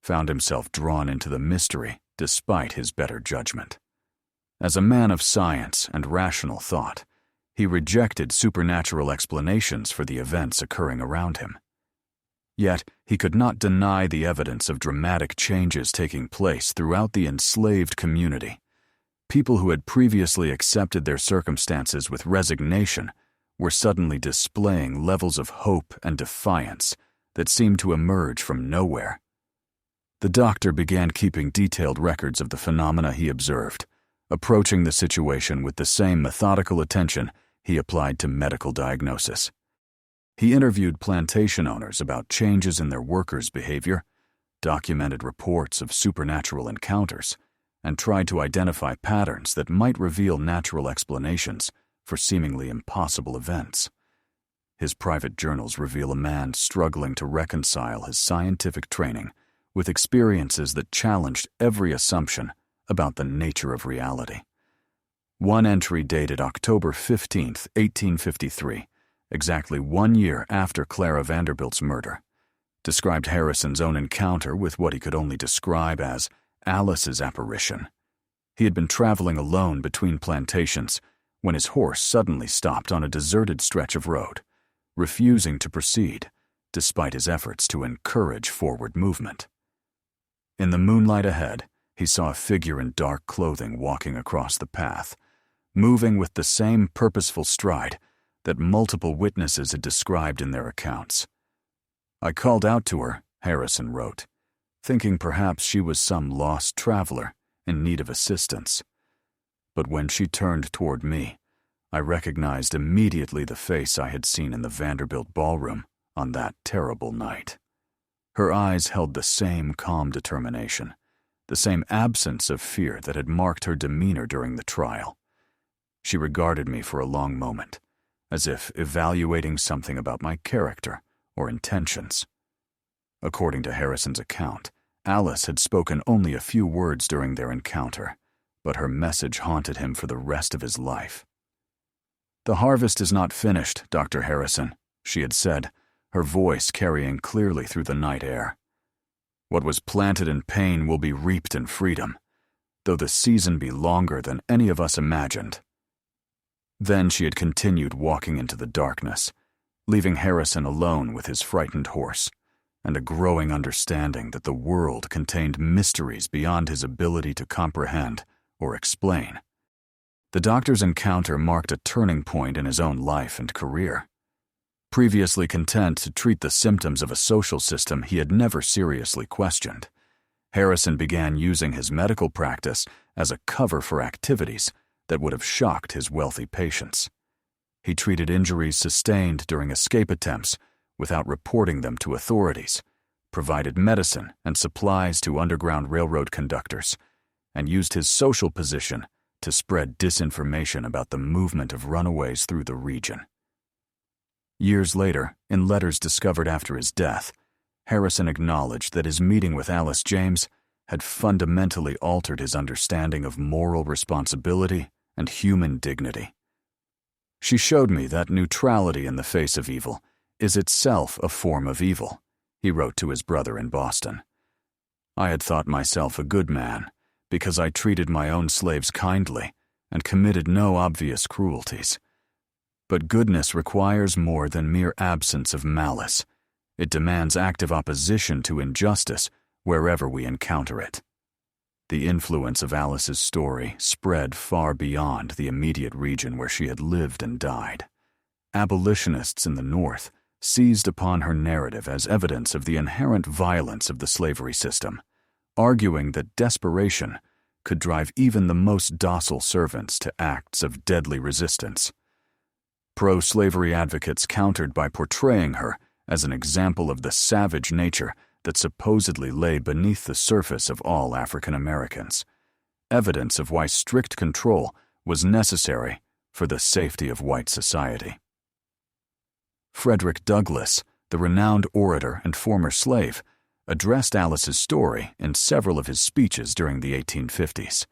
found himself drawn into the mystery despite his better judgment. As a man of science and rational thought, he rejected supernatural explanations for the events occurring around him. Yet, he could not deny the evidence of dramatic changes taking place throughout the enslaved community. People who had previously accepted their circumstances with resignation were suddenly displaying levels of hope and defiance that seemed to emerge from nowhere. The doctor began keeping detailed records of the phenomena he observed, approaching the situation with the same methodical attention he applied to medical diagnosis. He interviewed plantation owners about changes in their workers' behavior, documented reports of supernatural encounters, and tried to identify patterns that might reveal natural explanations for seemingly impossible events. His private journals reveal a man struggling to reconcile his scientific training with experiences that challenged every assumption about the nature of reality. One entry dated October 15, 1853, exactly 1 year after Clara Vanderbilt's murder, described Harrison's own encounter with what he could only describe as Alice's apparition. He had been traveling alone between plantations when his horse suddenly stopped on a deserted stretch of road, refusing to proceed despite his efforts to encourage forward movement. In the moonlight ahead, he saw a figure in dark clothing walking across the path, moving with the same purposeful stride that multiple witnesses had described in their accounts. I called out to her, Harrison wrote, thinking perhaps she was some lost traveler in need of assistance. But when she turned toward me, I recognized immediately the face I had seen in the Vanderbilt ballroom on that terrible night. Her eyes held the same calm determination, the same absence of fear that had marked her demeanor during the trial. She regarded me for a long moment, as if evaluating something about my character or intentions. According to Harrison's account, Alice had spoken only a few words during their encounter, but her message haunted him for the rest of his life. "The harvest is not finished, Dr. Harrison," she had said, her voice carrying clearly through the night air. "What was planted in pain will be reaped in freedom. though the season be longer than any of us imagined. Then she had continued walking into the darkness, leaving Harrison alone with his frightened horse, and a growing understanding that the world contained mysteries beyond his ability to comprehend or explain. The doctor's encounter marked a turning point in his own life and career. Previously content to treat the symptoms of a social system he had never seriously questioned, Harrison began using his medical practice as a cover for activities that would have shocked his wealthy patients. He treated injuries sustained during escape attempts without reporting them to authorities, provided medicine and supplies to Underground Railroad conductors, and used his social position to spread disinformation about the movement of runaways through the region. Years later, in letters discovered after his death, Harrison acknowledged that his meeting with Alice James had fundamentally altered his understanding of moral responsibility and human dignity. She showed me that neutrality in the face of evil is itself a form of evil, he wrote to his brother in Boston. I had thought myself a good man because I treated my own slaves kindly and committed no obvious cruelties. But goodness requires more than mere absence of malice. It demands active opposition to injustice wherever we encounter it. The influence of Alice's story spread far beyond the immediate region where she had lived and died. Abolitionists in the North seized upon her narrative as evidence of the inherent violence of the slavery system, arguing that desperation could drive even the most docile servants to acts of deadly resistance. Pro-slavery advocates countered by portraying her as an example of the savage nature that supposedly lay beneath the surface of all African Americans, evidence of why strict control was necessary for the safety of white society. Frederick Douglass, the renowned orator and former slave, addressed Alice's story in several of his speeches during the 1850s.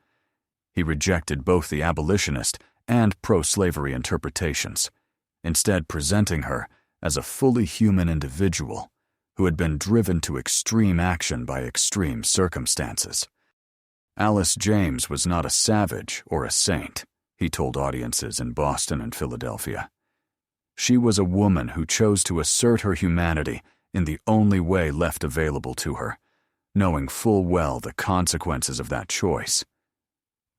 He rejected both the abolitionist and pro-slavery interpretations, instead presenting her as a fully human individual who had been driven to extreme action by extreme circumstances. Alice James was not a savage or a saint, he told audiences in Boston and Philadelphia. She was a woman who chose to assert her humanity in the only way left available to her, knowing full well the consequences of that choice.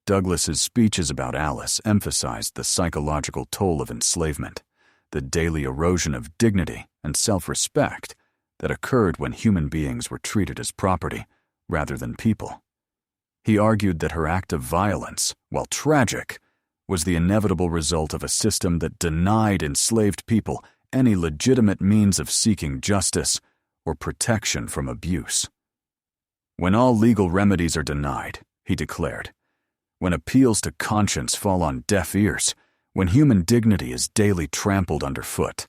Douglass's speeches about Alice emphasized the psychological toll of enslavement, the daily erosion of dignity and self-respect that occurred when human beings were treated as property rather than people. He argued that her act of violence, while tragic, was the inevitable result of a system that denied enslaved people any legitimate means of seeking justice or protection from abuse. When all legal remedies are denied, he declared, when appeals to conscience fall on deaf ears, when human dignity is daily trampled underfoot,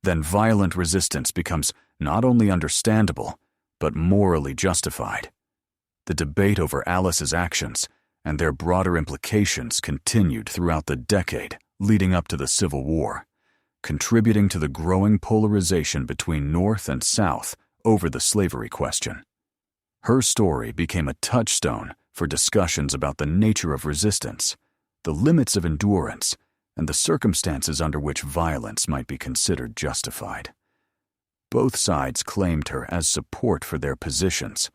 then violent resistance becomes not only understandable, but morally justified. The debate over Alice's actions and their broader implications continued throughout the decade leading up to the Civil War, contributing to the growing polarization between North and South over the slavery question. Her story became a touchstone for discussions about the nature of resistance, the limits of endurance, and the circumstances under which violence might be considered justified. Both sides claimed her as support for their positions,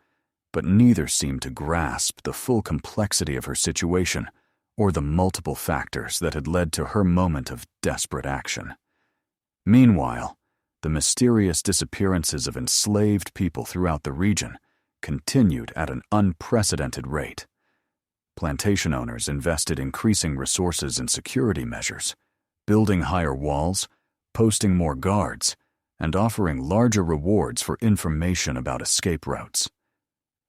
but neither seemed to grasp the full complexity of her situation or the multiple factors that had led to her moment of desperate action. Meanwhile, the mysterious disappearances of enslaved people throughout the region continued at an unprecedented rate. Plantation owners invested increasing resources in security measures, building higher walls, posting more guards, and offering larger rewards for information about escape routes.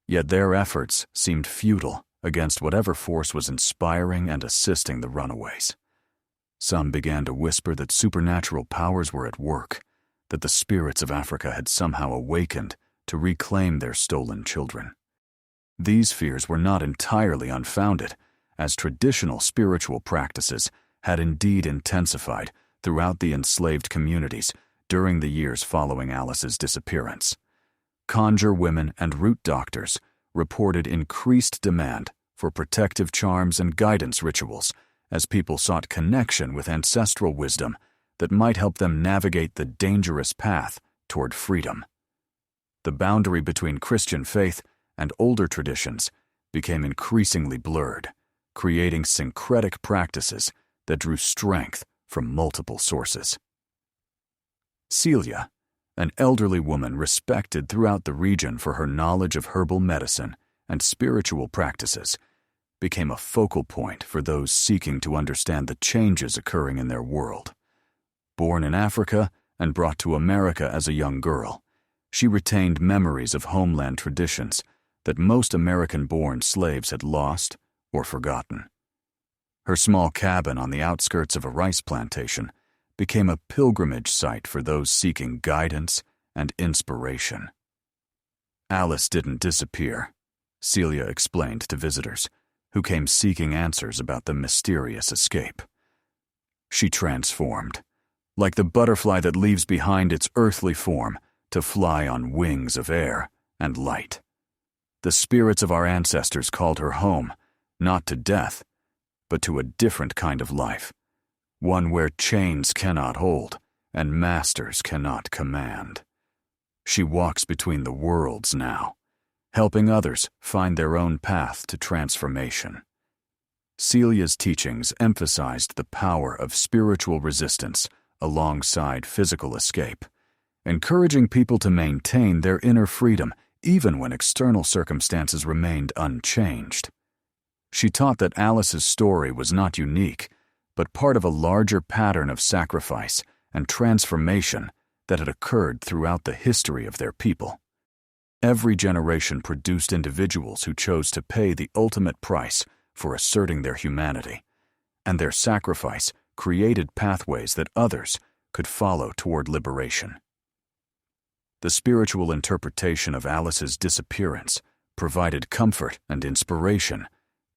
Yet their efforts seemed futile against whatever force was inspiring and assisting the runaways. Some began to whisper that supernatural powers were at work, that the spirits of Africa had somehow awakened to reclaim their stolen children. These fears were not entirely unfounded, as traditional spiritual practices had indeed intensified throughout the enslaved communities during the years following Alice's disappearance. Conjure women and root doctors reported increased demand for protective charms and guidance rituals as people sought connection with ancestral wisdom that might help them navigate the dangerous path toward freedom. The boundary between Christian faith and older traditions became increasingly blurred, creating syncretic practices that drew strength from multiple sources. Celia, an elderly woman respected throughout the region for her knowledge of herbal medicine and spiritual practices, became a focal point for those seeking to understand the changes occurring in their world. Born in Africa and brought to America as a young girl, she retained memories of homeland traditions that most American-born slaves had lost or forgotten. Her small cabin on the outskirts of a rice plantation became a pilgrimage site for those seeking guidance and inspiration. Alice didn't disappear, Celia explained to visitors who came seeking answers about the mysterious escape. She transformed, like the butterfly that leaves behind its earthly form to fly on wings of air and light. The spirits of our ancestors called her home, not to death, but to a different kind of life, one where chains cannot hold and masters cannot command. She walks between the worlds now, helping others find their own path to transformation. Celia's teachings emphasized the power of spiritual resistance alongside physical escape, encouraging people to maintain their inner freedom even when external circumstances remained unchanged. She taught that Alice's story was not unique, but part of a larger pattern of sacrifice and transformation that had occurred throughout the history of their people. Every generation produced individuals who chose to pay the ultimate price for asserting their humanity, and their sacrifice created pathways that others could follow toward liberation. The spiritual interpretation of Alice's disappearance provided comfort and inspiration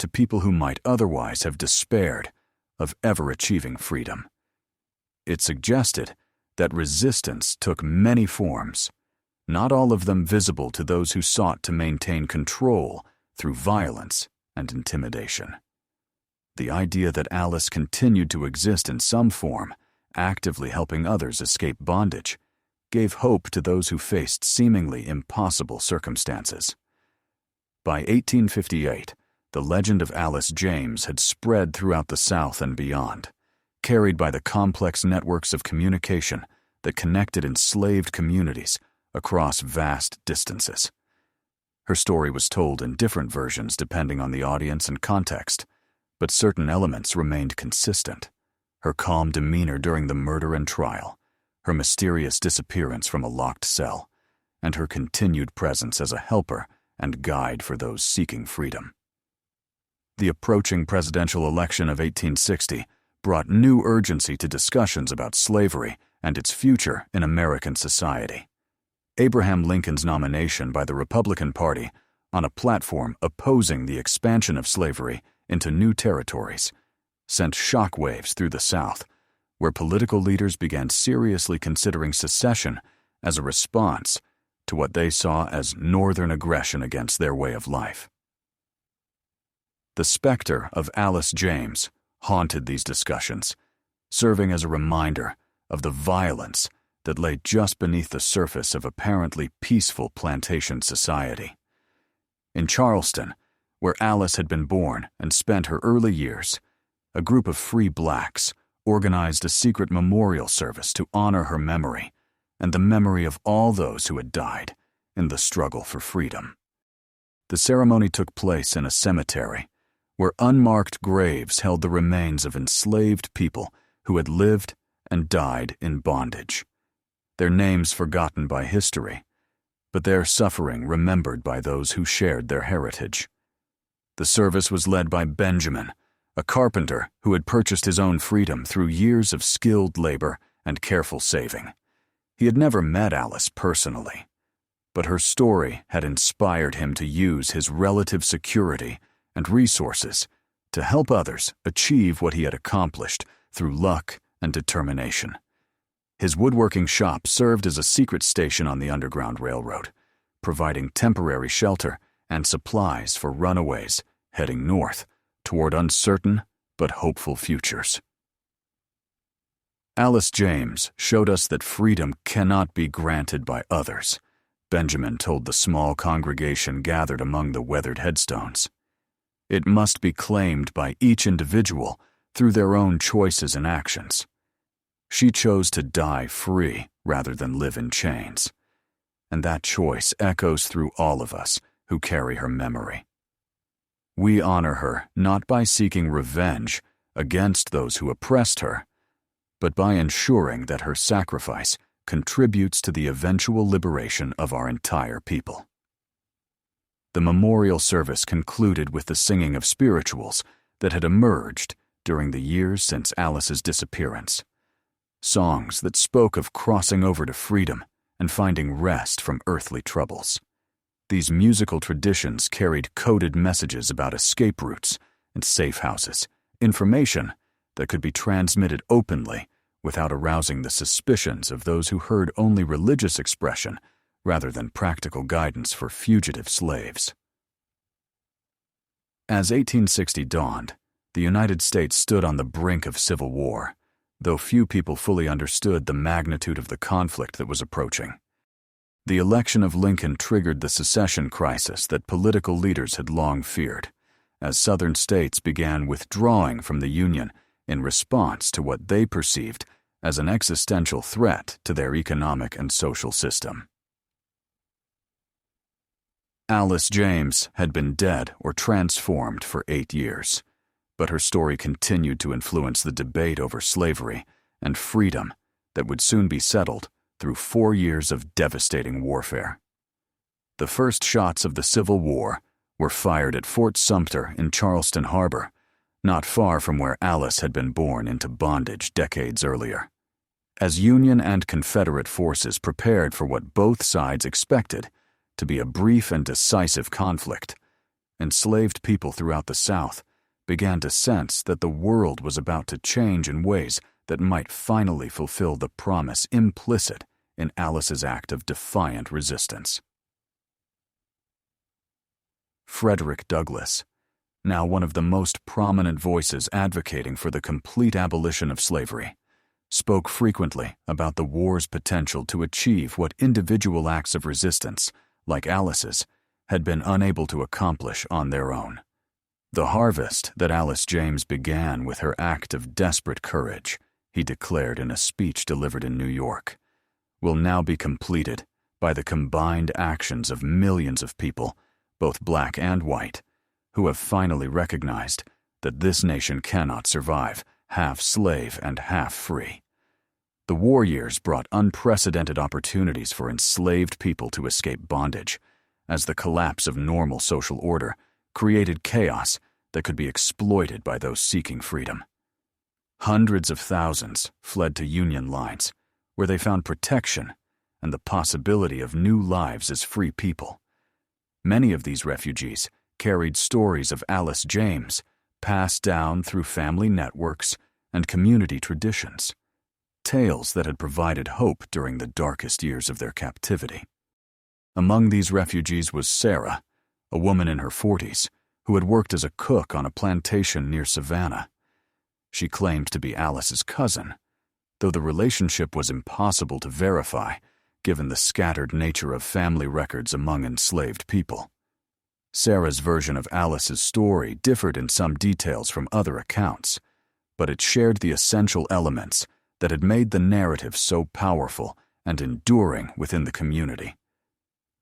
to people who might otherwise have despaired of ever achieving freedom. It suggested that resistance took many forms, not all of them visible to those who sought to maintain control through violence and intimidation. The idea that Alice continued to exist in some form, actively helping others escape bondage, gave hope to those who faced seemingly impossible circumstances. By 1858, the legend of Alice James had spread throughout the South and beyond, carried by the complex networks of communication that connected enslaved communities across vast distances. Her story was told in different versions depending on the audience and context, but certain elements remained consistent. Her calm demeanor during the murder and trial, her mysterious disappearance from a locked cell, and her continued presence as a helper and guide for those seeking freedom. The approaching presidential election of 1860 brought new urgency to discussions about slavery and its future in American society. Abraham Lincoln's nomination by the Republican Party on a platform opposing the expansion of slavery into new territories sent shockwaves through the South, where political leaders began seriously considering secession as a response to what they saw as Northern aggression against their way of life. The specter of Alice James haunted these discussions, serving as a reminder of the violence that lay just beneath the surface of apparently peaceful plantation society. In Charleston, where Alice had been born and spent her early years, a group of free blacks organized a secret memorial service to honor her memory and the memory of all those who had died in the struggle for freedom. The ceremony took place in a cemetery where unmarked graves held the remains of enslaved people who had lived and died in bondage, their names forgotten by history, but their suffering remembered by those who shared their heritage. The service was led by Benjamin, a carpenter who had purchased his own freedom through years of skilled labor and careful saving. He had never met Alice personally, but her story had inspired him to use his relative security and resources to help others achieve what he had accomplished through luck and determination. His woodworking shop served as a secret station on the Underground Railroad, providing temporary shelter and supplies for runaways heading north toward uncertain but hopeful futures. Alice James showed us that freedom cannot be granted by others, Benjamin told the small congregation gathered among the weathered headstones. It must be claimed by each individual through their own choices and actions. She chose to die free rather than live in chains, and that choice echoes through all of us who carry her memory. We honor her not by seeking revenge against those who oppressed her, but by ensuring that her sacrifice contributes to the eventual liberation of our entire people. The memorial service concluded with the singing of spirituals that had emerged during the years since Alice's disappearance. Songs that spoke of crossing over to freedom and finding rest from earthly troubles. These musical traditions carried coded messages about escape routes and safe houses, information that could be transmitted openly without arousing the suspicions of those who heard only religious expression rather than practical guidance for fugitive slaves. As 1860 dawned, the United States stood on the brink of civil war, though few people fully understood the magnitude of the conflict that was approaching. The election of Lincoln triggered the secession crisis that political leaders had long feared, as Southern states began withdrawing from the Union in response to what they perceived as an existential threat to their economic and social system. Alice James had been dead or transformed for 8 years, but her story continued to influence the debate over slavery and freedom that would soon be settled through 4 years of devastating warfare. The first shots of the Civil War were fired at Fort Sumter in Charleston Harbor, not far from where Alice had been born into bondage decades earlier. As Union and Confederate forces prepared for what both sides expected to be a brief and decisive conflict, enslaved people throughout the South began to sense that the world was about to change in ways that might finally fulfill the promise implicit in Alice's act of defiant resistance. Frederick Douglass, now one of the most prominent voices advocating for the complete abolition of slavery, spoke frequently about the war's potential to achieve what individual acts of resistance, like Alice's, had been unable to accomplish on their own. The harvest that Alice James began with her act of desperate courage, he declared in a speech delivered in New York, will now be completed by the combined actions of millions of people, both black and white, who have finally recognized that this nation cannot survive half slave and half free. The war years brought unprecedented opportunities for enslaved people to escape bondage, as the collapse of normal social order created chaos that could be exploited by those seeking freedom. Hundreds of thousands fled to Union lines, where they found protection and the possibility of new lives as free people. Many of these refugees carried stories of Alice James passed down through family networks and community traditions, tales that had provided hope during the darkest years of their captivity. Among these refugees was Sarah, a woman in her 40s, who had worked as a cook on a plantation near Savannah. She claimed to be Alice's cousin, though the relationship was impossible to verify given the scattered nature of family records among enslaved people. Sarah's version of Alice's story differed in some details from other accounts, but it shared the essential elements that had made the narrative so powerful and enduring within the community.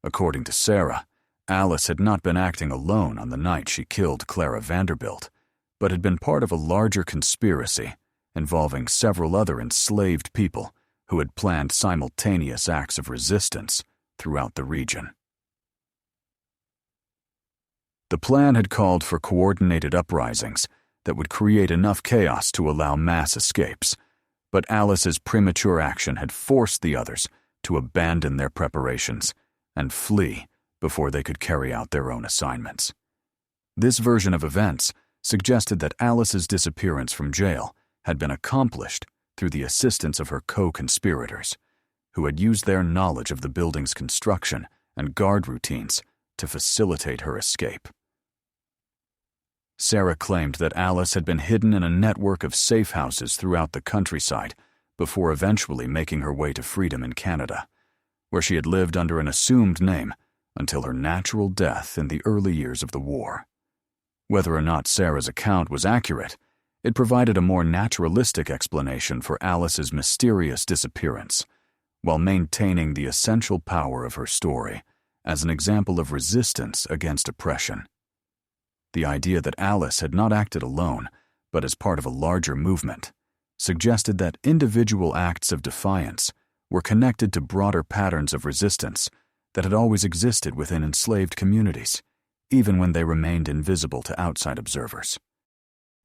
According to Sarah, Alice had not been acting alone on the night she killed Clara Vanderbilt, but had been part of a larger conspiracy involving several other enslaved people who had planned simultaneous acts of resistance throughout the region. The plan had called for coordinated uprisings that would create enough chaos to allow mass escapes, but Alice's premature action had forced the others to abandon their preparations and flee before they could carry out their own assignments. This version of events suggested that Alice's disappearance from jail had been accomplished through the assistance of her co-conspirators, who had used their knowledge of the building's construction and guard routines to facilitate her escape. Sarah claimed that Alice had been hidden in a network of safe houses throughout the countryside before eventually making her way to freedom in Canada, where she had lived under an assumed name until her natural death in the early years of the war. Whether or not Sarah's account was accurate, it provided a more naturalistic explanation for Alice's mysterious disappearance, while maintaining the essential power of her story as an example of resistance against oppression. The idea that Alice had not acted alone, but as part of a larger movement, suggested that individual acts of defiance were connected to broader patterns of resistance that had always existed within enslaved communities, even when they remained invisible to outside observers.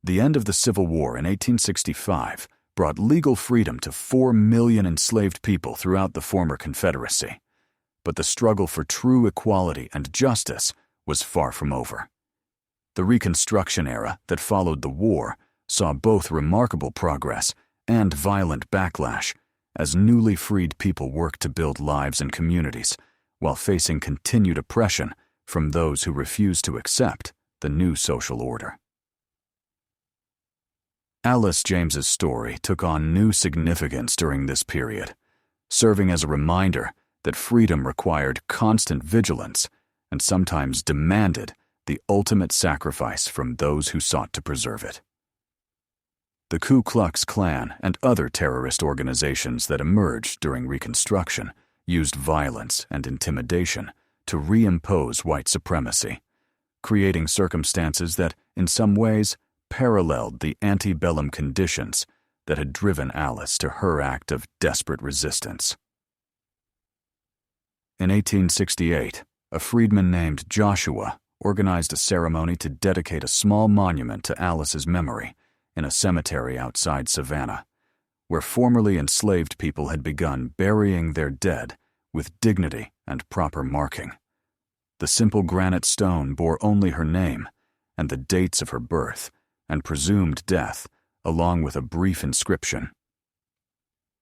The end of the Civil War in 1865 brought legal freedom to 4 million enslaved people throughout the former Confederacy, but the struggle for true equality and justice was far from over. The Reconstruction era that followed the war saw both remarkable progress and violent backlash as newly freed people worked to build lives and communities while facing continued oppression from those who refused to accept the new social order. Alice James's story took on new significance during this period, serving as a reminder that freedom required constant vigilance and sometimes demanded the ultimate sacrifice from those who sought to preserve it. The Ku Klux Klan and other terrorist organizations that emerged during Reconstruction used violence and intimidation to reimpose white supremacy, creating circumstances that, in some ways, paralleled the antebellum conditions that had driven Alice to her act of desperate resistance. In 1868, a freedman named Joshua organized a ceremony to dedicate a small monument to Alice's memory in a cemetery outside Savannah, where formerly enslaved people had begun burying their dead with dignity and proper marking. The simple granite stone bore only her name and the dates of her birth and presumed death, along with a brief inscription.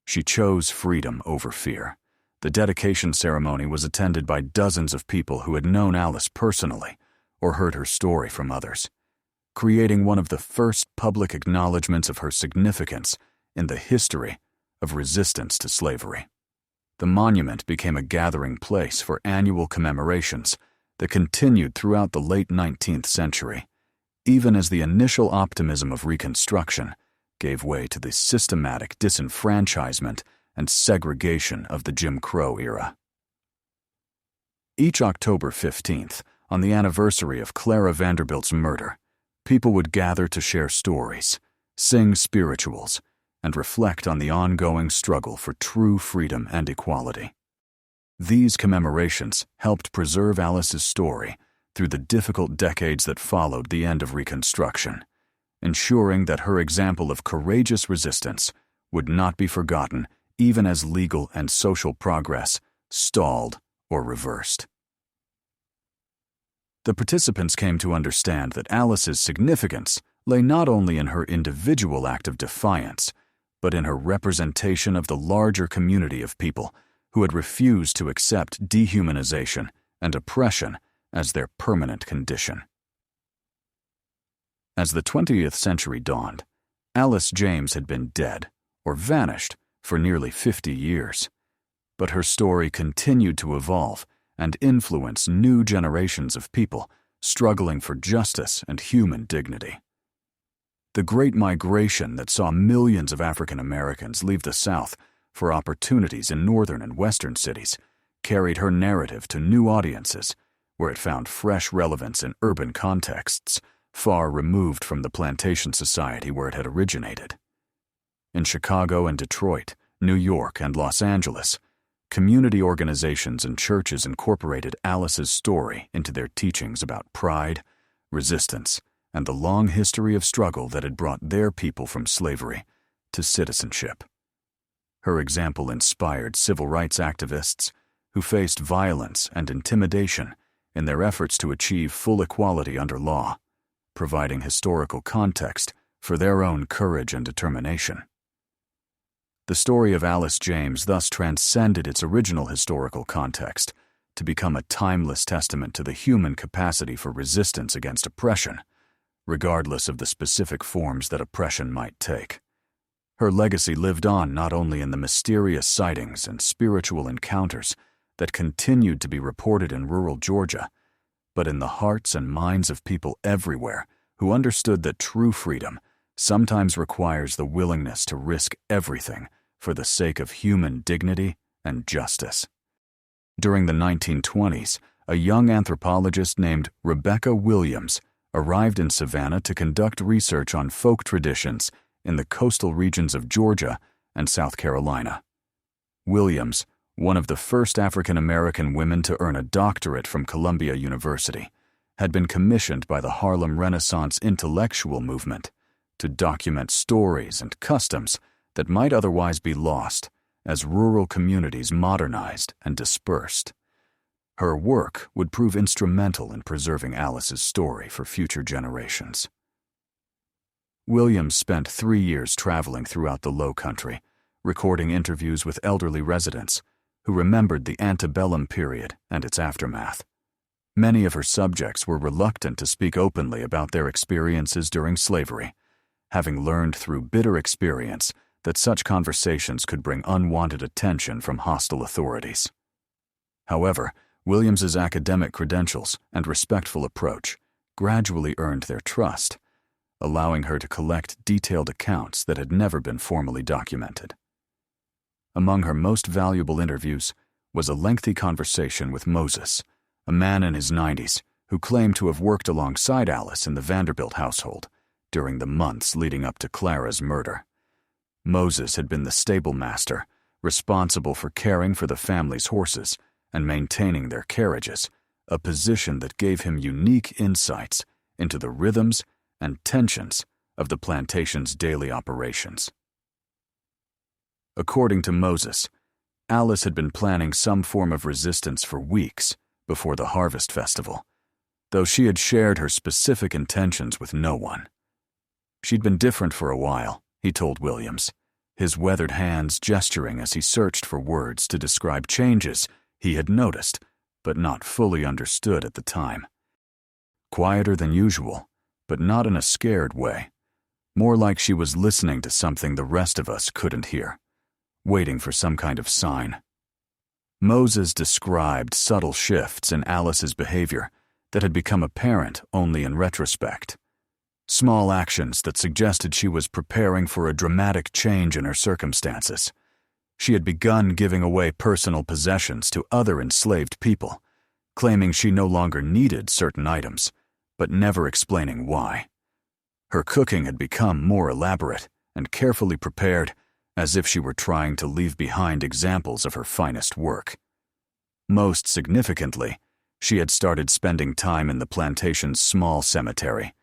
She chose freedom over fear. The dedication ceremony was attended by dozens of people who had known Alice personally or heard her story from others, creating one of the first public acknowledgments of her significance in the history of resistance to slavery. The monument became a gathering place for annual commemorations that continued throughout the late 19th century, even as the initial optimism of Reconstruction gave way to the systematic disenfranchisement and segregation of the Jim Crow era. Each October 15th, on the anniversary of Clara Vanderbilt's murder, people would gather to share stories, sing spirituals, and reflect on the ongoing struggle for true freedom and equality. These commemorations helped preserve Alice's story through the difficult decades that followed the end of Reconstruction, ensuring that her example of courageous resistance would not be forgotten even as legal and social progress stalled or reversed. The participants came to understand that Alice's significance lay not only in her individual act of defiance, but in her representation of the larger community of people who had refused to accept dehumanization and oppression as their permanent condition. As the 20th century dawned, Alice James had been dead or vanished for nearly 50 years, but her story continued to evolve and influence new generations of people struggling for justice and human dignity. The Great Migration that saw millions of African Americans leave the South for opportunities in northern and western cities carried her narrative to new audiences, where it found fresh relevance in urban contexts far removed from the plantation society where it had originated. In Chicago and Detroit, New York and Los Angeles, community organizations and churches incorporated Alice's story into their teachings about pride, resistance, and the long history of struggle that had brought their people from slavery to citizenship. Her example inspired civil rights activists who faced violence and intimidation in their efforts to achieve full equality under law, providing historical context for their own courage and determination. The story of Alice James thus transcended its original historical context to become a timeless testament to the human capacity for resistance against oppression, regardless of the specific forms that oppression might take. Her legacy lived on not only in the mysterious sightings and spiritual encounters that continued to be reported in rural Georgia, but in the hearts and minds of people everywhere who understood that true freedom sometimes requires the willingness to risk everything for the sake of human dignity and justice. During the 1920s, a young anthropologist named Rebecca Williams arrived in Savannah to conduct research on folk traditions in the coastal regions of Georgia and South Carolina. Williams, one of the first African American women to earn a doctorate from Columbia University, had been commissioned by the Harlem Renaissance intellectual movement to document stories and customs that might otherwise be lost as rural communities modernized and dispersed. Her work would prove instrumental in preserving Alice's story for future generations. Williams spent 3 years traveling throughout the Low Country, recording interviews with elderly residents who remembered the antebellum period and its aftermath. Many of her subjects were reluctant to speak openly about their experiences during slavery, having learned through bitter experience that such conversations could bring unwanted attention from hostile authorities. However, Williams's academic credentials and respectful approach gradually earned their trust, allowing her to collect detailed accounts that had never been formally documented. Among her most valuable interviews was a lengthy conversation with Moses, a man in his 90s who claimed to have worked alongside Alice in the Vanderbilt household during the months leading up to Clara's murder. Moses had been the stable master, responsible for caring for the family's horses and maintaining their carriages, a position that gave him unique insights into the rhythms and tensions of the plantation's daily operations. According to Moses, Alice had been planning some form of resistance for weeks before the harvest festival, though she had shared her specific intentions with no one. She'd been different for a while, he told Williams, his weathered hands gesturing as he searched for words to describe changes he had noticed but not fully understood at the time. Quieter than usual, but not in a scared way, more like she was listening to something the rest of us couldn't hear, waiting for some kind of sign. Moses described subtle shifts in Alice's behavior that had become apparent only in retrospect. Small actions that suggested she was preparing for a dramatic change in her circumstances. She had begun giving away personal possessions to other enslaved people, claiming she no longer needed certain items, but never explaining why. Her cooking had become more elaborate and carefully prepared, as if she were trying to leave behind examples of her finest work. Most significantly, she had started spending time in the plantation's small cemetery,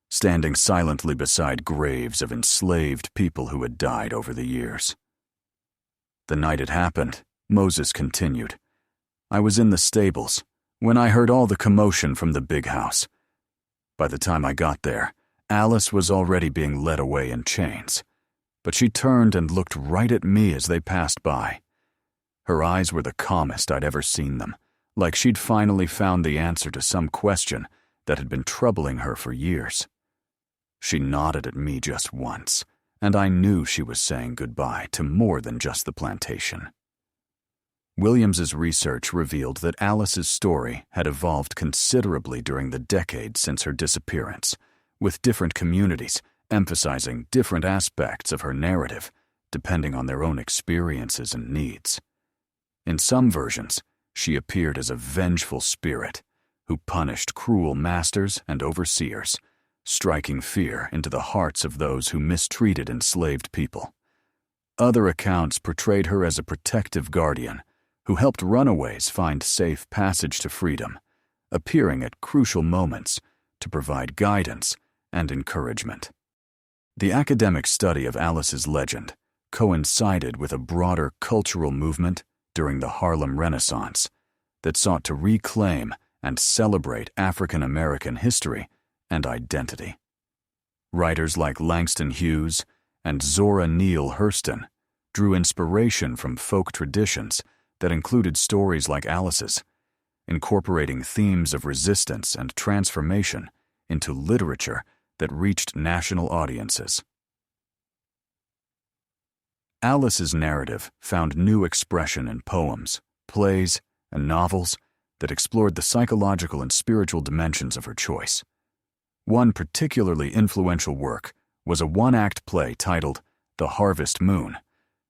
standing silently beside graves of enslaved people who had died over the years. The night it happened, Moses continued, I was in the stables when I heard all the commotion from the big house. By the time I got there, Alice was already being led away in chains, but she turned and looked right at me as they passed by. Her eyes were the calmest I'd ever seen them, like she'd finally found the answer to some question that had been troubling her for years. She nodded at me just once, and I knew she was saying goodbye to more than just the plantation. Williams's research revealed that Alice's story had evolved considerably during the decades since her disappearance, with different communities emphasizing different aspects of her narrative, depending on their own experiences and needs. In some versions, she appeared as a vengeful spirit who punished cruel masters and overseers, striking fear into the hearts of those who mistreated enslaved people. Other accounts portrayed her as a protective guardian who helped runaways find safe passage to freedom, appearing at crucial moments to provide guidance and encouragement. The academic study of Alice's legend coincided with a broader cultural movement during the Harlem Renaissance that sought to reclaim and celebrate African American history and identity. Writers like Langston Hughes and Zora Neale Hurston drew inspiration from folk traditions that included stories like Alice's, incorporating themes of resistance and transformation into literature that reached national audiences. Alice's narrative found new expression in poems, plays, and novels that explored the psychological and spiritual dimensions of her choice. One particularly influential work was a one-act play titled The Harvest Moon,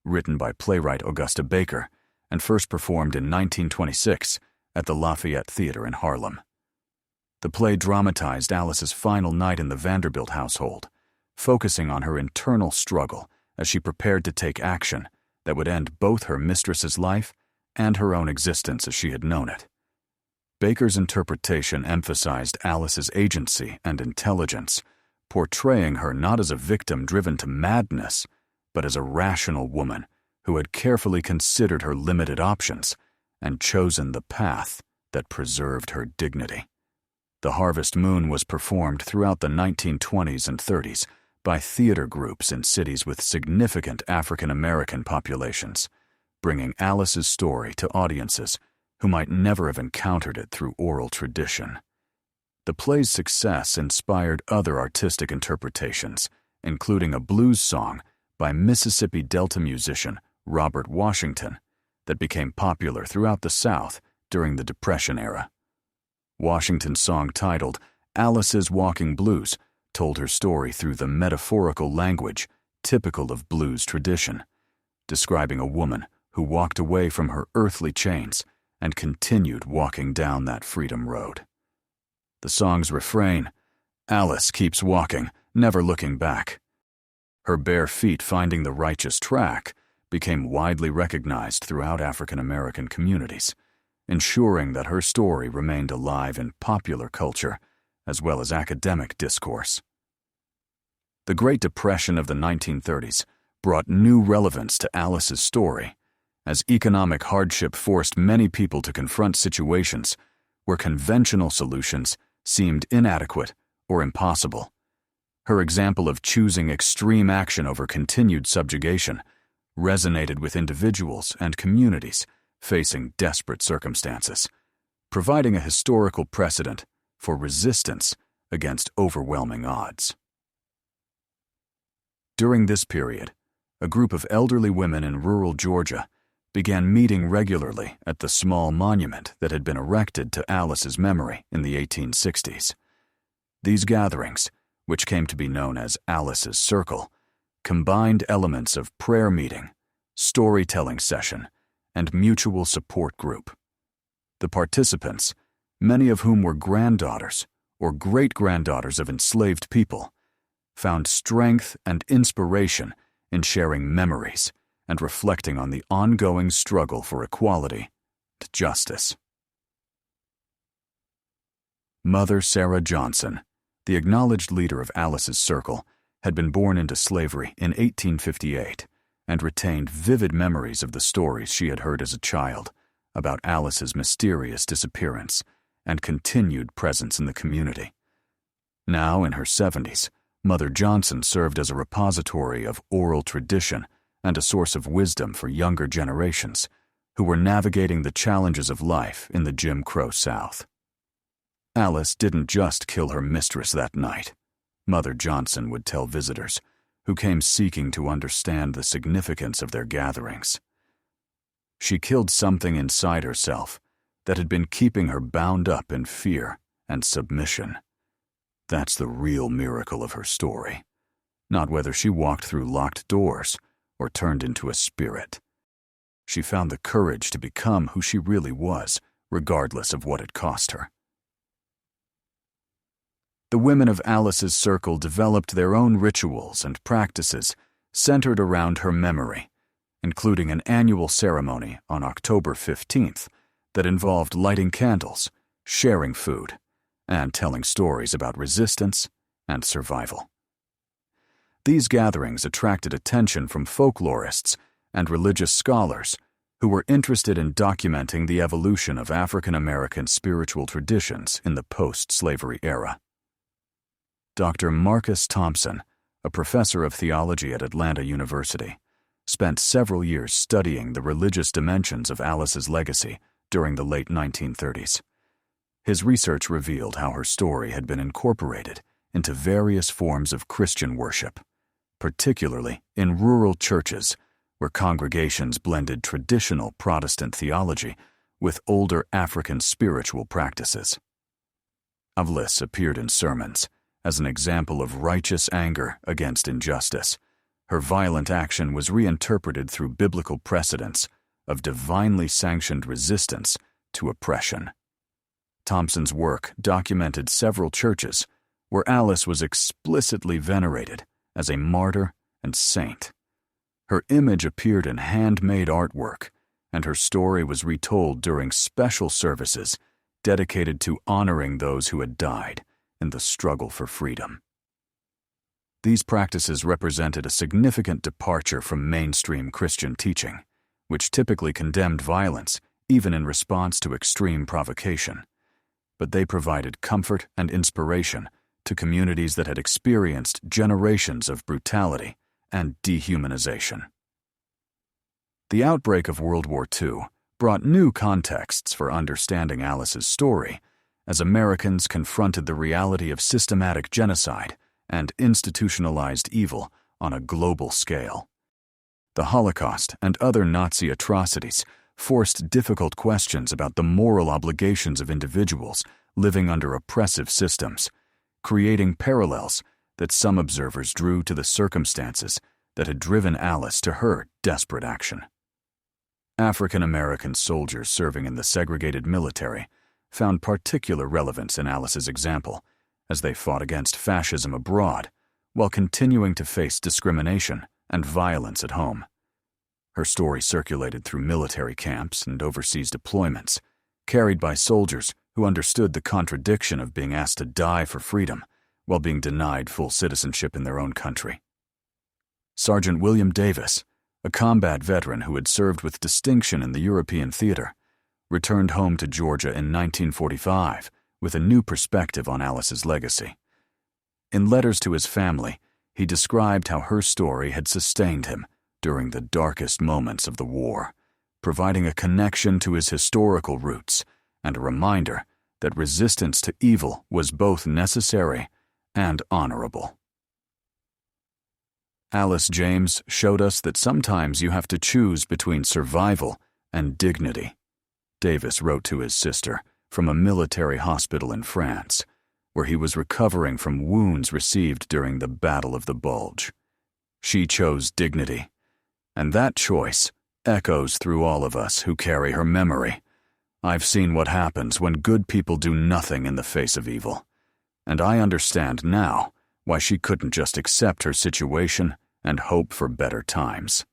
written by playwright Augusta Baker and first performed in 1926 at the Lafayette Theater in Harlem. The play dramatized Alice's final night in the Vanderbilt household, focusing on her internal struggle as she prepared to take action that would end both her mistress's life and her own existence as she had known it. Baker's interpretation emphasized Alice's agency and intelligence, portraying her not as a victim driven to madness, but as a rational woman who had carefully considered her limited options and chosen the path that preserved her dignity. The Harvest Moon was performed throughout the 1920s and 30s by theater groups in cities with significant African American populations, bringing Alice's story to audiences who might never have encountered it through oral tradition. The play's success inspired other artistic interpretations, including a blues song by Mississippi Delta musician Robert Washington that became popular throughout the South during the Depression era. Washington's song titled Alice's Walking Blues told her story through the metaphorical language typical of blues tradition, describing a woman who walked away from her earthly chains and continued walking down that freedom road. The song's refrain, "Alice keeps walking, never looking back," her bare feet finding the righteous track, became widely recognized throughout African American communities, ensuring that her story remained alive in popular culture as well as academic discourse. The Great Depression of the 1930s brought new relevance to Alice's story, as economic hardship forced many people to confront situations where conventional solutions seemed inadequate or impossible. Her example of choosing extreme action over continued subjugation resonated with individuals and communities facing desperate circumstances, providing a historical precedent for resistance against overwhelming odds. During this period, a group of elderly women in rural Georgia began meeting regularly at the small monument that had been erected to Alice's memory in the 1860s. These gatherings, which came to be known as Alice's Circle, combined elements of prayer meeting, storytelling session, and mutual support group. The participants, many of whom were granddaughters or great-granddaughters of enslaved people, found strength and inspiration in sharing memories and reflecting on the ongoing struggle for equality and justice. Mother Sarah Johnson, the acknowledged leader of Alice's Circle, had been born into slavery in 1858 and retained vivid memories of the stories she had heard as a child about Alice's mysterious disappearance and continued presence in the community. Now in her 70s, Mother Johnson served as a repository of oral tradition and a source of wisdom for younger generations who were navigating the challenges of life in the Jim Crow South. Alice didn't just kill her mistress that night, Mother Johnson would tell visitors who came seeking to understand the significance of their gatherings. She killed something inside herself that had been keeping her bound up in fear and submission. That's the real miracle of her story, not whether she walked through locked doors or turned into a spirit. She found the courage to become who she really was, regardless of what it cost her. The women of Alice's Circle developed their own rituals and practices centered around her memory, including an annual ceremony on October 15th that involved lighting candles, sharing food, and telling stories about resistance and survival. These gatherings attracted attention from folklorists and religious scholars who were interested in documenting the evolution of African American spiritual traditions in the post-slavery era. Dr. Marcus Thompson, a professor of theology at Atlanta University, spent several years studying the religious dimensions of Alice's legacy during the late 1930s. His research revealed how her story had been incorporated into various forms of Christian worship, particularly in rural churches where congregations blended traditional Protestant theology with older African spiritual practices. Alice appeared in sermons as an example of righteous anger against injustice. Her violent action was reinterpreted through biblical precedents of divinely sanctioned resistance to oppression. Thompson's work documented several churches where Alice was explicitly venerated as a martyr and saint. Her image appeared in handmade artwork, and her story was retold during special services dedicated to honoring those who had died in the struggle for freedom. These practices represented a significant departure from mainstream Christian teaching, which typically condemned violence even in response to extreme provocation. But they provided comfort and inspiration to communities that had experienced generations of brutality and dehumanization. The outbreak of World War II brought new contexts for understanding Alice's story as Americans confronted the reality of systematic genocide and institutionalized evil on a global scale. The Holocaust and other Nazi atrocities forced difficult questions about the moral obligations of individuals living under oppressive systems, creating parallels that some observers drew to the circumstances that had driven Alice to her desperate action. African American soldiers serving in the segregated military found particular relevance in Alice's example as they fought against fascism abroad while continuing to face discrimination and violence at home. Her story circulated through military camps and overseas deployments, carried by soldiers who understood the contradiction of being asked to die for freedom while being denied full citizenship in their own country. Sergeant William Davis, a combat veteran who had served with distinction in the European theater, returned home to Georgia in 1945 with a new perspective on Alice's legacy. In letters to his family, he described how her story had sustained him during the darkest moments of the war, providing a connection to his historical roots and a reminder that resistance to evil was both necessary and honorable. Alice James showed us that sometimes you have to choose between survival and dignity, Davis wrote to his sister from a military hospital in France, where he was recovering from wounds received during the Battle of the Bulge. She chose dignity, and that choice echoes through all of us who carry her memory. I've seen what happens when good people do nothing in the face of evil, and I understand now why she couldn't just accept her situation and hope for better times.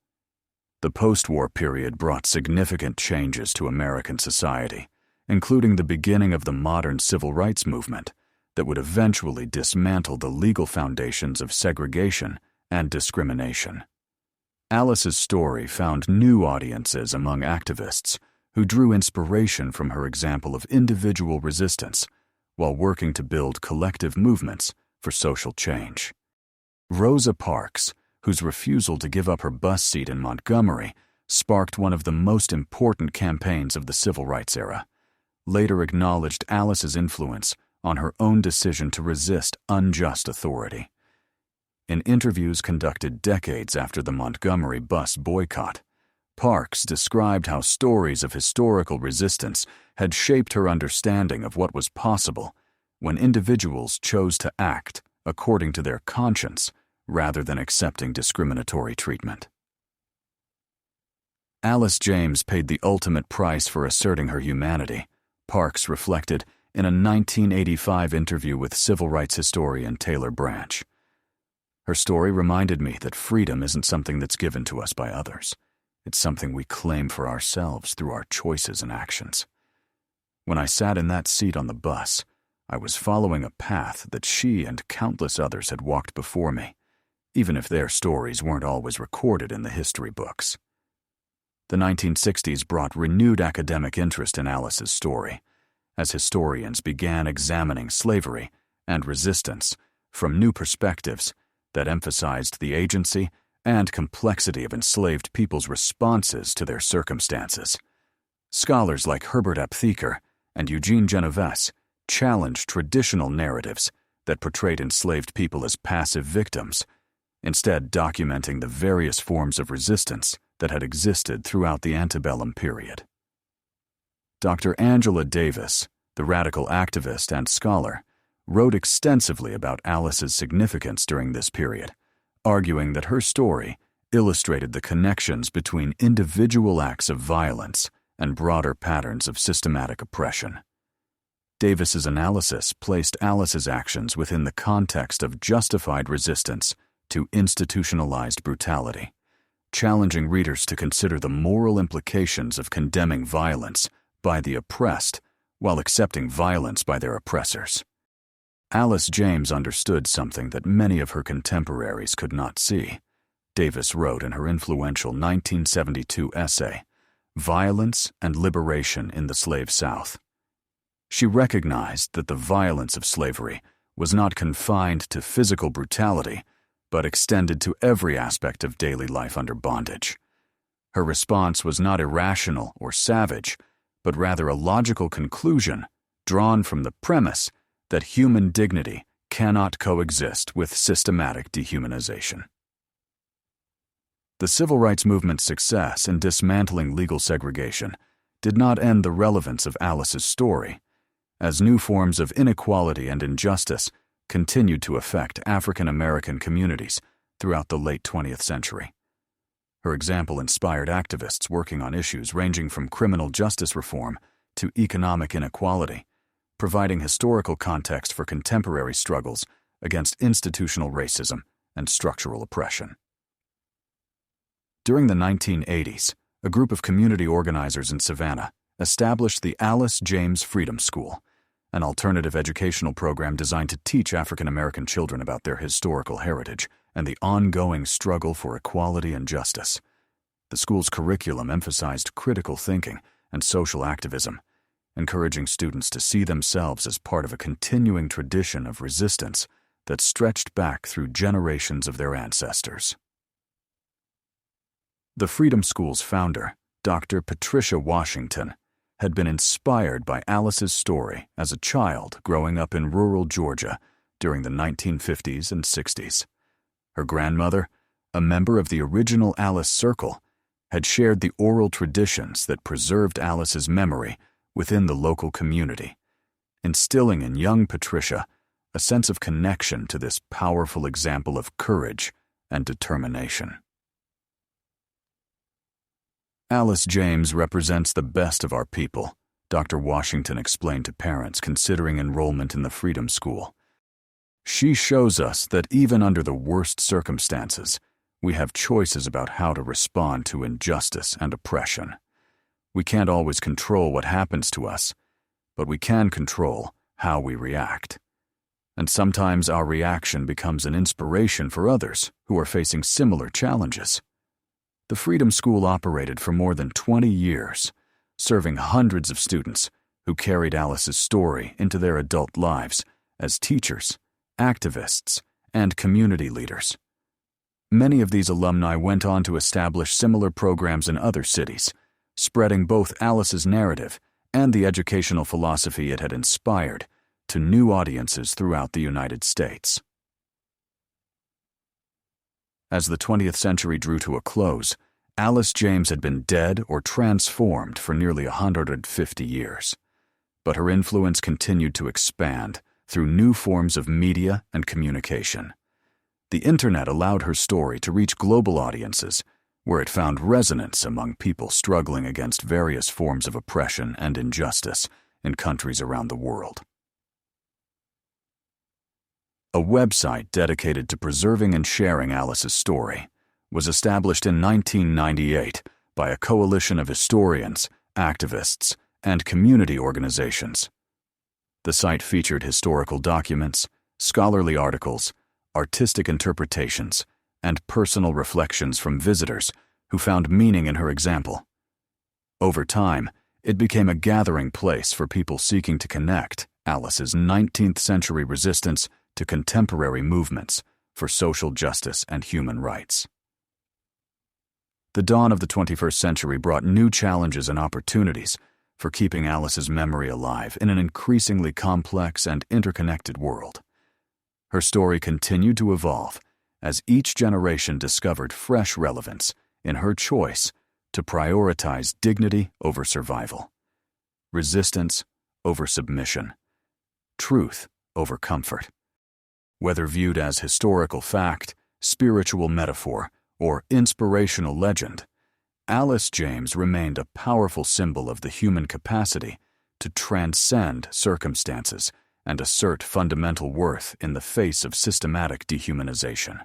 The post-war period brought significant changes to American society, including the beginning of the modern civil rights movement that would eventually dismantle the legal foundations of segregation and discrimination. Alice's story found new audiences among activists who drew inspiration from her example of individual resistance while working to build collective movements for social change. Rosa Parks, whose refusal to give up her bus seat in Montgomery sparked one of the most important campaigns of the civil rights era, later acknowledged Alice's influence on her own decision to resist unjust authority. In interviews conducted decades after the Montgomery bus boycott, Parks described how stories of historical resistance had shaped her understanding of what was possible when individuals chose to act according to their conscience rather than accepting discriminatory treatment. Alice James paid the ultimate price for asserting her humanity, Parks reflected in a 1985 interview with civil rights historian Taylor Branch. Her story reminded me that freedom isn't something that's given to us by others. It's something we claim for ourselves through our choices and actions. When I sat in that seat on the bus, I was following a path that she and countless others had walked before me, even if their stories weren't always recorded in the history books. The 1960s brought renewed academic interest in Alice's story, as historians began examining slavery and resistance from new perspectives that emphasized the agency and complexity of enslaved people's responses to their circumstances. Scholars like Herbert Aptheker and Eugene Genovese challenged traditional narratives that portrayed enslaved people as passive victims, instead documenting the various forms of resistance that had existed throughout the antebellum period. Dr. Angela Davis, the radical activist and scholar, wrote extensively about Alice's significance during this period, arguing that her story illustrated the connections between individual acts of violence and broader patterns of systematic oppression. Davis's analysis placed Alice's actions within the context of justified resistance to institutionalized brutality, challenging readers to consider the moral implications of condemning violence by the oppressed while accepting violence by their oppressors. Alice James understood something that many of her contemporaries could not see, Davis wrote in her influential 1972 essay, Violence and Liberation in the Slave South. She recognized that the violence of slavery was not confined to physical brutality, but extended to every aspect of daily life under bondage. Her response was not irrational or savage, but rather a logical conclusion drawn from the premise that human dignity cannot coexist with systematic dehumanization. The civil rights movement's success in dismantling legal segregation did not end the relevance of Alice's story, as new forms of inequality and injustice continued to affect African American communities throughout the late 20th century. Her example inspired activists working on issues ranging from criminal justice reform to economic inequality, providing historical context for contemporary struggles against institutional racism and structural oppression. During the 1980s, a group of community organizers in Savannah established the Alice James Freedom School, an alternative educational program designed to teach African American children about their historical heritage and the ongoing struggle for equality and justice. The school's curriculum emphasized critical thinking and social activism, encouraging students to see themselves as part of a continuing tradition of resistance that stretched back through generations of their ancestors. The Freedom School's founder, Dr. Patricia Washington, had been inspired by Alice's story as a child growing up in rural Georgia during the 1950s and 60s. Her grandmother, a member of the original Alice Circle, had shared the oral traditions that preserved Alice's memory within the local community, instilling in young Patricia a sense of connection to this powerful example of courage and determination. Alice James represents the best of our people, Dr. Washington explained to parents considering enrollment in the Freedom School. She shows us that even under the worst circumstances, we have choices about how to respond to injustice and oppression. We can't always control what happens to us, but we can control how we react. And sometimes our reaction becomes an inspiration for others who are facing similar challenges. The Freedom School operated for more than 20 years, serving hundreds of students who carried Alice's story into their adult lives as teachers, activists, and community leaders. Many of these alumni went on to establish similar programs in other cities, spreading both Alice's narrative and the educational philosophy it had inspired to new audiences throughout the United States. As the 20th century drew to a close, Alice James had been dead or transformed for nearly 150 years. But her influence continued to expand through new forms of media and communication. The Internet allowed her story to reach global audiences, where it found resonance among people struggling against various forms of oppression and injustice in countries around the world. A website dedicated to preserving and sharing Alice's story was established in 1998 by a coalition of historians, activists, and community organizations. The site featured historical documents, scholarly articles, artistic interpretations, and personal reflections from visitors who found meaning in her example. Over time, it became a gathering place for people seeking to connect Alice's 19th century resistance to contemporary movements for social justice and human rights. The dawn of the 21st century brought new challenges and opportunities for keeping Alice's memory alive in an increasingly complex and interconnected world. Her story continued to evolve as each generation discovered fresh relevance in her choice to prioritize dignity over survival, resistance over submission, truth over comfort. Whether viewed as historical fact, spiritual metaphor, or inspirational legend, Alice James remained a powerful symbol of the human capacity to transcend circumstances and assert fundamental worth in the face of systematic dehumanization.